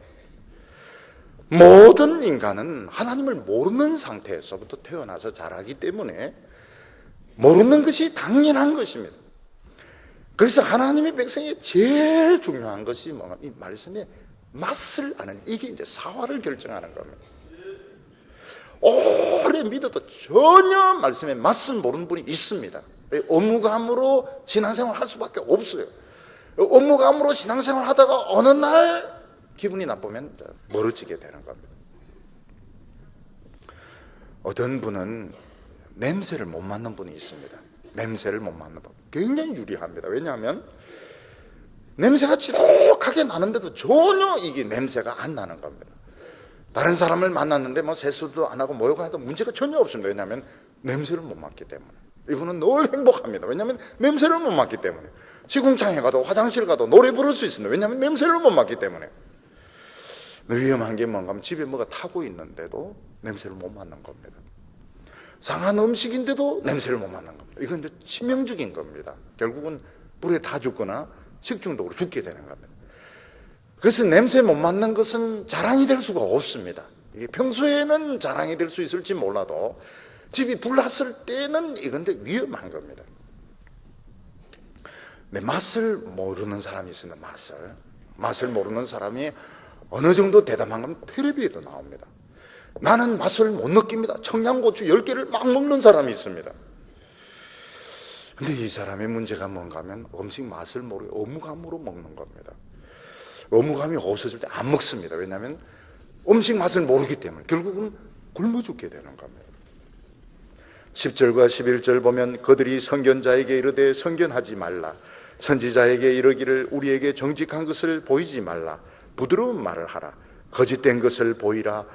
모든 인간은 하나님을 모르는 상태에서부터 태어나서 자라기 때문에 모르는 것이 당연한 것입니다. 그래서 하나님의 백성이 제일 중요한 것이 뭐냐, 이 말씀에 맛을 아는, 이게 이제 사활을 결정하는 겁니다. 오래 믿어도 전혀 말씀에 맛을 모르는 분이 있습니다. 업무감으로 신앙생활 할 수밖에 없어요. 업무감으로 신앙생활 하다가 어느 날 기분이 나쁘면 멀어지게 되는 겁니다. 어떤 분은 냄새를 못 맡는 분이 있습니다. 냄새를 못 맡는 분 굉장히 유리합니다. 왜냐하면 냄새가 지독하게 나는데도 전혀 이게 냄새가 안 나는 겁니다. 다른 사람을 만났는데 뭐 세수도 안 하고 모욕을 해도 문제가 전혀 없습니다. 왜냐하면 냄새를 못 맡기 때문에. 이분은 늘 행복합니다. 왜냐하면 냄새를 못 맡기 때문에. 시궁창에 가도 화장실 가도 노래 부를 수 있습니다. 왜냐하면 냄새를 못 맡기 때문에. 위험한 게 뭔가 하면 집에 뭐가 타고 있는데도 냄새를 못 맡는 겁니다. 상한 음식인데도 냄새를 못 맡는 겁니다. 이건 이제 치명적인 겁니다. 결국은 불에 다 죽거나 식중독으로 죽게 되는 겁니다. 그래서 냄새 못 맡는 것은 자랑이 될 수가 없습니다. 이게 평소에는 자랑이 될 수 있을지 몰라도 집이 불났을 때는 이건 위험한 겁니다. 근데 맛을 모르는 사람이 있습니다. 맛을 모르는 사람이 어느 정도 대담한 건 텔레비에도 나옵니다. 나는 맛을 못 느낍니다. 청양고추 10개를 막 먹는 사람이 있습니다. 근데 이 사람의 문제가 뭔가 하면 음식 맛을 모르고 어무감으로 먹는 겁니다. 어무감이 없어질 때 안 먹습니다. 왜냐하면 음식 맛을 모르기 때문에 결국은 굶어 죽게 되는 겁니다. 10절과 11절 보면, 그들이 선견자에게 이르되 선견하지 말라, 선지자에게 이르기를 우리에게 정직한 것을 보이지 말라, 부드러운 말을 하라, 거짓된 것을 보이라,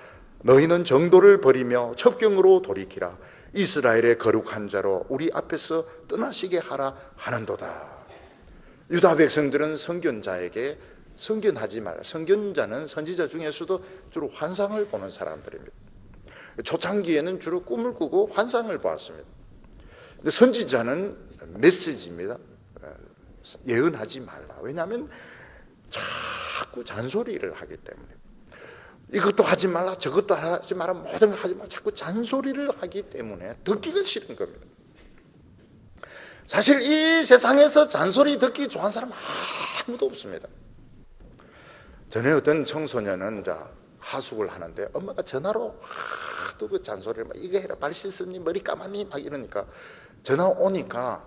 너희는 정도를 버리며 첩경으로 돌이키라, 이스라엘의 거룩한 자로 우리 앞에서 떠나시게 하라 하는도다. 유다 백성들은 선견자에게 선견하지 말라. 선견자는 선지자 중에서도 주로 환상을 보는 사람들입니다. 초창기에는 주로 꿈을 꾸고 환상을 보았습니다. 근데 선지자는 메시지입니다. 예언하지 말라. 왜냐하면 자꾸 잔소리를 하기 때문에, 이것도 하지 말라 저것도 하지 마라 모든 거 하지 말라 자꾸 잔소리를 하기 때문에 듣기가 싫은 겁니다. 사실 이 세상에서 잔소리 듣기 좋아하는 사람 아무도 없습니다. 전에 어떤 청소년은 하숙을 하는데 엄마가 전화로 하도 그 잔소리를 막 이거 해라 발 씻었니 머리 감았니 막 이러니까 전화 오니까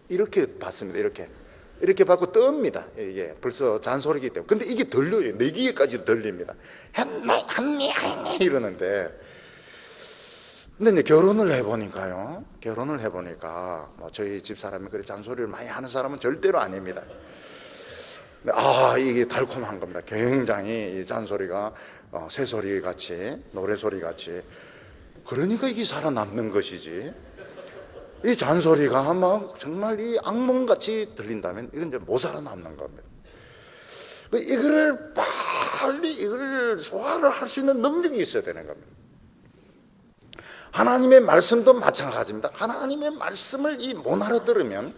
이렇게 받습니다. 이렇게 받고 뜹니다. 이게 벌써 잔소리이기 때문에. 근데 이게 들려요. 내 귀에까지 들립니다. 했니 이러는데, 근데 이제 결혼을 해보니까 뭐 저희 집 사람이 그래 잔소리를 많이 하는 사람은 절대로 아닙니다. 이게 달콤한 겁니다. 굉장히 이 잔소리가 새소리 같이 노래소리 같이. 그러니까 이게 살아남는 것이지, 이 잔소리가 막 정말 이 악몽같이 들린다면 이건 이제 못 살아남는 겁니다. 이거를 빨리 이걸 소화를 할 수 있는 능력이 있어야 되는 겁니다. 하나님의 말씀도 마찬가지입니다. 하나님의 말씀을 못 알아들으면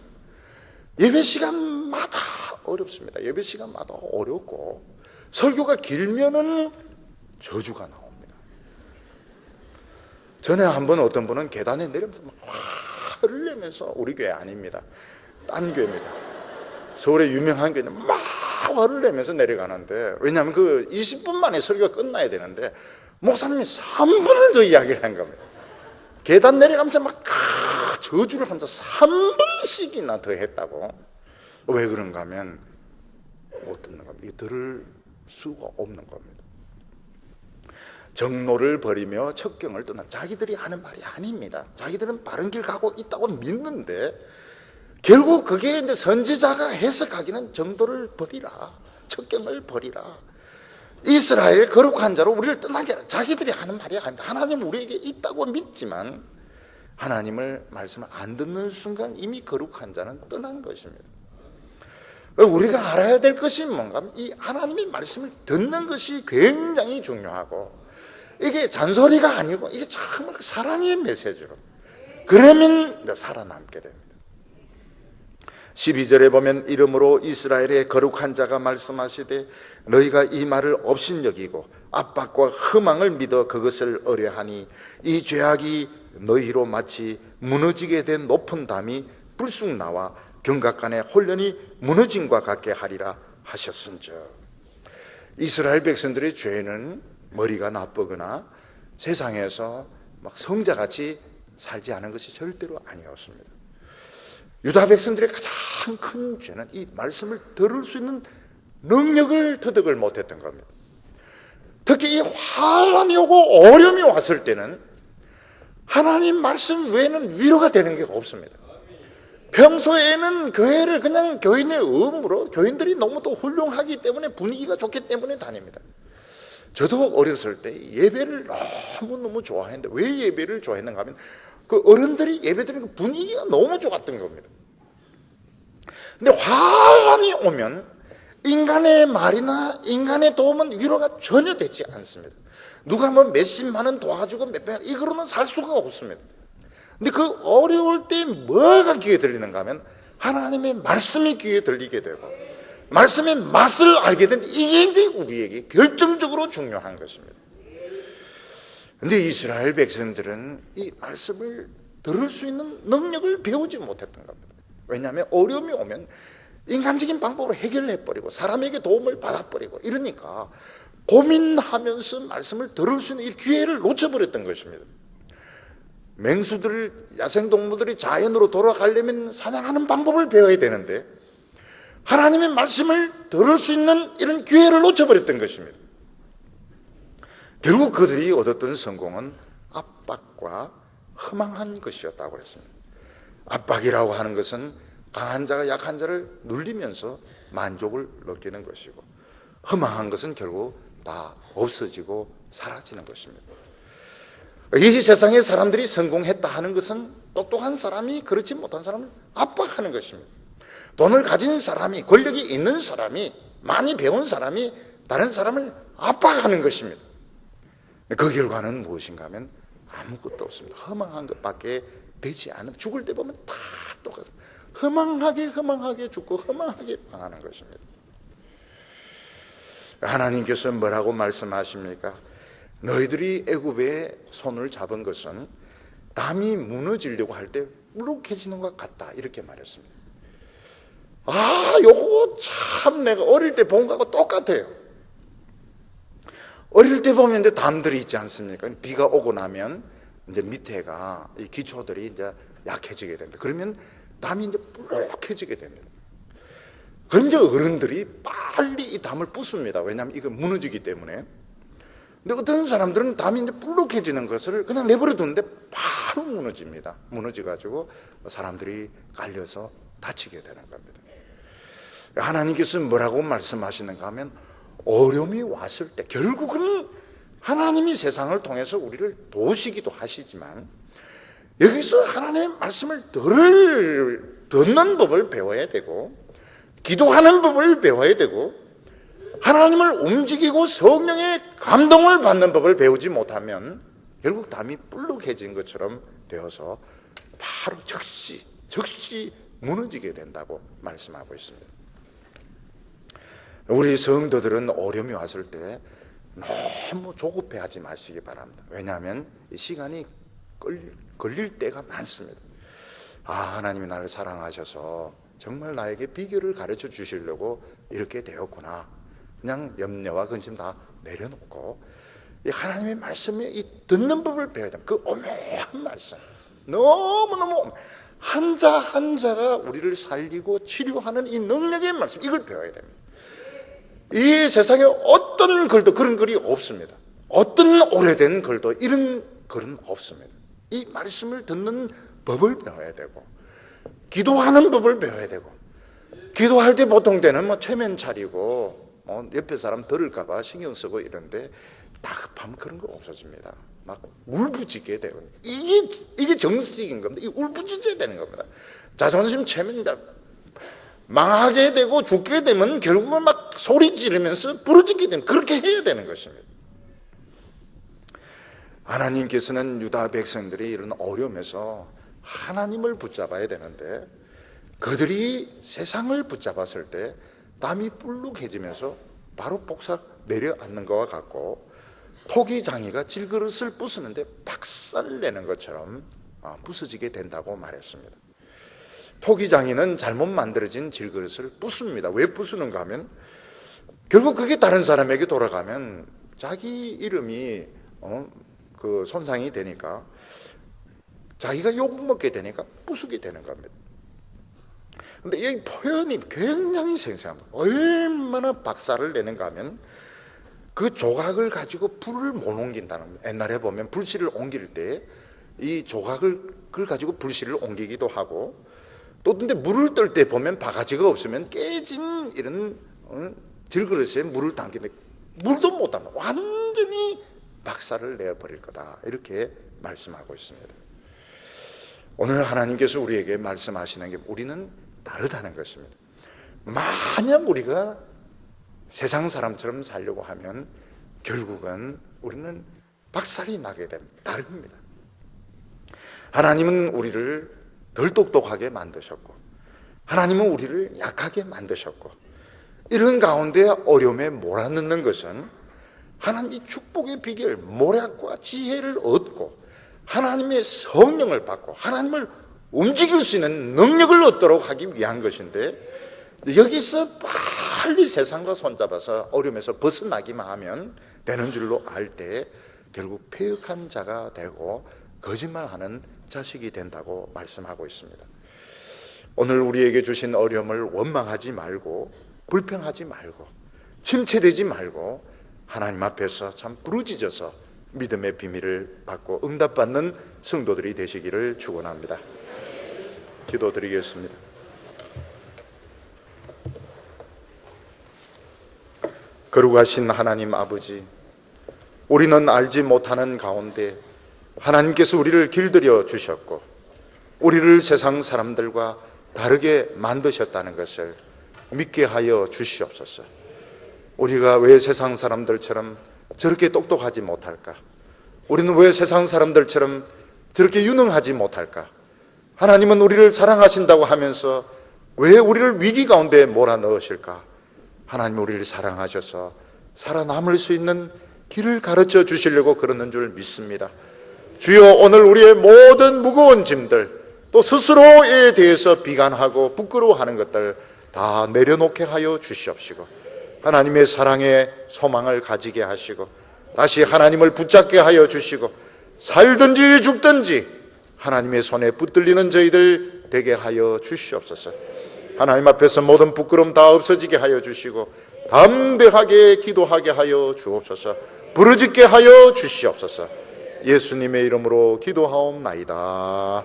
예배 시간마다 어렵습니다. 예배 시간마다 어렵고, 설교가 길면은 저주가 나옵니다. 전에 한번 어떤 분은 계단에 내려면서 막 화를 내면서, 우리 교회 아닙니다. 딴 교회입니다. 서울에 유명한 교회는 막 화를 내면서 내려가는데, 왜냐하면 그 20분 만에 설교가 끝나야 되는데 목사님이 3분을 더 이야기를 한 겁니다. 계단 내려가면서 막 저주를 하면서 3분씩이나 더 했다고. 왜 그런가 하면 못 듣는 겁니다. 들을 수가 없는 겁니다. 정로를 버리며 척경을 떠나, 자기들이 하는 말이 아닙니다. 자기들은 바른 길 가고 있다고 믿는데 결국 그게 이제 선지자가 해석하기는 정도를 버리라, 척경을 버리라, 이스라엘의 거룩한 자로 우리를 떠나게 하라. 자기들이 하는 말이 아닙니다. 하나님 우리에게 있다고 믿지만 하나님을 말씀을 안 듣는 순간 이미 거룩한 자는 떠난 것입니다. 우리가 알아야 될 것이 뭔가 하면 이 하나님의 말씀을 듣는 것이 굉장히 중요하고, 이게 잔소리가 아니고 이게 정말 사랑의 메시지로, 그러면 살아남게 됩니다. 12절에 보면 이름으로 이스라엘의 거룩한 자가 말씀하시되 너희가 이 말을 업신여기고 압박과 허망을 믿어 그것을 어려하니 이 죄악이 너희로 마치 무너지게 된 높은 담이 불쑥 나와 경각간에 홀련히 무너짐과 같게 하리라 하셨은즉. 이스라엘 백성들의 죄는 머리가 나쁘거나 세상에서 막 성자같이 살지 않은 것이 절대로 아니었습니다. 유다 백성들의 가장 큰 죄는 이 말씀을 들을 수 있는 능력을 터득을 못했던 겁니다. 특히 이 환란이 오고 어려움이 왔을 때는 하나님 말씀 외에는 위로가 되는 게 없습니다. 평소에는 교회를 그냥 교인의 의무로, 교인들이 너무도 훌륭하기 때문에 분위기가 좋기 때문에 다닙니다. 저도 어렸을 때 예배를 너무너무 좋아했는데, 왜 예배를 좋아했는가 하면 그 어른들이 예배드리는 그 분위기가 너무 좋았던 겁니다. 근데 환란이 오면 인간의 말이나 인간의 도움은 위로가 전혀 되지 않습니다. 누가 뭐 몇십만 원 도와주고 몇백 원, 이거로는 살 수가 없습니다. 근데 그 어려울 때 뭐가 귀에 들리는가 하면 하나님의 말씀이 귀에 들리게 되고 말씀의 맛을 알게 된, 이게 이제 우리에게 결정적으로 중요한 것입니다. 근데 이스라엘 백성들은 이 말씀을 들을 수 있는 능력을 배우지 못했던 겁니다. 왜냐하면 어려움이 오면 인간적인 방법으로 해결해버리고 사람에게 도움을 받아버리고 이러니까 고민하면서 말씀을 들을 수 있는 이 기회를 놓쳐버렸던 것입니다. 맹수들, 야생동물들이 자연으로 돌아가려면 사냥하는 방법을 배워야 되는데 하나님의 말씀을 들을 수 있는 이런 기회를 놓쳐버렸던 것입니다. 결국 그들이 얻었던 성공은 압박과 허망한 것이었다고 그랬습니다. 압박이라고 하는 것은 강한 자가 약한 자를 눌리면서 만족을 느끼는 것이고, 허망한 것은 결국 다 없어지고 사라지는 것입니다. 이 세상에 사람들이 성공했다 하는 것은 똑똑한 사람이 그렇지 못한 사람을 압박하는 것입니다. 돈을 가진 사람이, 권력이 있는 사람이, 많이 배운 사람이 다른 사람을 압박하는 것입니다. 그 결과는 무엇인가 하면 아무것도 없습니다. 허망한 것밖에 되지 않으면, 죽을 때 보면 다 똑같습니다. 허망하게 죽고 허망하게 망하는 것입니다. 하나님께서 뭐라고 말씀하십니까? 너희들이 애굽의 손을 잡은 것은 담이 무너지려고 할 때 물룩해지는 것 같다, 이렇게 말했습니다. 요거 참 내가 어릴 때 본 거하고 똑같아요. 어릴 때 보면 이제 담들이 있지 않습니까? 비가 오고 나면 이제 밑에가 이 기초들이 이제 약해지게 됩니다. 그러면 담이 이제 물룩해지게 됩니다. 그럼 이제 어른들이 빨리 이 담을 부숩니다. 왜냐하면 이거 무너지기 때문에. 근데 어떤 사람들은 담이 이제 불룩해지는 것을 그냥 내버려 두는데 바로 무너집니다. 무너져가지고 사람들이 깔려서 다치게 되는 겁니다. 하나님께서 뭐라고 말씀하시는가 하면, 어려움이 왔을 때 결국은 하나님이 세상을 통해서 우리를 도우시기도 하시지만, 여기서 하나님의 말씀을 듣는 법을 배워야 되고, 기도하는 법을 배워야 되고, 하나님을 움직이고 성령의 감동을 받는 법을 배우지 못하면 결국 담이 불룩해진 것처럼 되어서 바로 즉시 무너지게 된다고 말씀하고 있습니다. 우리 성도들은 어려움이 왔을 때 너무 조급해하지 마시기 바랍니다. 왜냐하면 이 시간이 걸릴 때가 많습니다. 하나님이 나를 사랑하셔서 정말 나에게 비결을 가르쳐 주시려고 이렇게 되었구나. 그냥 염려와 근심 다 내려놓고 이 하나님의 말씀에 이 듣는 법을 배워야 됩니다. 그 오묘한 말씀, 너무너무 한자 한자가 우리를 살리고 치료하는 이 능력의 말씀, 이걸 배워야 됩니다. 이 세상에 어떤 글도 그런 글이 없습니다. 어떤 오래된 글도 이런 글은 없습니다. 이 말씀을 듣는 법을 배워야 되고, 기도하는 법을 배워야 되고, 기도할 때 보통 때는 체면 차리고 옆에 사람 들을까봐 신경 쓰고 이런데, 다급하면 그런 거 없어집니다. 막 울부짖게 되고, 이게 정식인 겁니다. 이 울부짖어야 되는 겁니다. 자존심 체면 망하게 되고 죽게 되면 결국은 막 소리 지르면서 부르짖게 되는, 그렇게 해야 되는 것입니다. 하나님께서는 유다 백성들이 이런 어려움에서 하나님을 붙잡아야 되는데, 그들이 세상을 붙잡았을 때 담이 불룩해지면서 바로 복삭 내려앉는 것과 같고, 토기장이가 질그릇을 부수는데 박살내는 것처럼 부서지게 된다고 말했습니다. 토기장이는 잘못 만들어진 질그릇을 부숩니다. 왜 부수는가 하면, 결국 그게 다른 사람에게 돌아가면 자기 이름이 그 손상이 되니까, 자기가 욕먹게 되니까 부수게 되는 겁니다. 근데 이 표현이 굉장히 생생합니다. 얼마나 박살을 내는가 하면, 그 조각을 가지고 불을 못 옮긴다는 겁니다. 옛날에 보면 불씨를 옮길 때 이 조각을 가지고 불씨를 옮기기도 하고, 또 근데 물을 떨 때 보면 바가지가 없으면 깨진 이런 질그릇에 물을 담기는데 물도 못 담아, 완전히 박살을 내버릴 거다, 이렇게 말씀하고 있습니다. 오늘 하나님께서 우리에게 말씀하시는 게 우리는 다르다는 것입니다. 만약 우리가 세상 사람처럼 살려고 하면 결국은 우리는 박살이 나게 됩니다. 다릅니다. 하나님은 우리를 덜 똑똑하게 만드셨고, 하나님은 우리를 약하게 만드셨고, 이런 가운데 어려움에 몰아넣는 것은 하나님의 축복의 비결, 모략과 지혜를 얻고 하나님의 성령을 받고 하나님을 움직일 수 있는 능력을 얻도록 하기 위한 것인데, 여기서 빨리 세상과 손잡아서 어려움에서 벗어나기만 하면 되는 줄로 알 때 결국 패역한 자가 되고 거짓말하는 자식이 된다고 말씀하고 있습니다. 오늘 우리에게 주신 어려움을 원망하지 말고, 불평하지 말고, 침체되지 말고 하나님 앞에서 참 부르짖어서 믿음의 비밀을 받고 응답받는 성도들이 되시기를 축원합니다. 기도드리겠습니다. 거룩하신 하나님 아버지, 우리는 알지 못하는 가운데 하나님께서 우리를 길들여 주셨고 우리를 세상 사람들과 다르게 만드셨다는 것을 믿게 하여 주시옵소서. 우리가 왜 세상 사람들처럼 저렇게 똑똑하지 못할까? 우리는 왜 세상 사람들처럼 저렇게 유능하지 못할까? 하나님은 우리를 사랑하신다고 하면서 왜 우리를 위기 가운데 몰아넣으실까? 하나님 우리를 사랑하셔서 살아남을 수 있는 길을 가르쳐 주시려고 그러는 줄 믿습니다. 주여, 오늘 우리의 모든 무거운 짐들, 또 스스로에 대해서 비관하고 부끄러워하는 것들 다 내려놓게 하여 주시옵시고, 하나님의 사랑에 소망을 가지게 하시고, 다시 하나님을 붙잡게 하여 주시고, 살든지 죽든지 하나님의 손에 붙들리는 저희들 되게 하여 주시옵소서. 하나님 앞에서 모든 부끄러움 다 없어지게 하여 주시고, 담대하게 기도하게 하여 주옵소서. 부르짖게 하여 주시옵소서. 예수님의 이름으로 기도하옵나이다.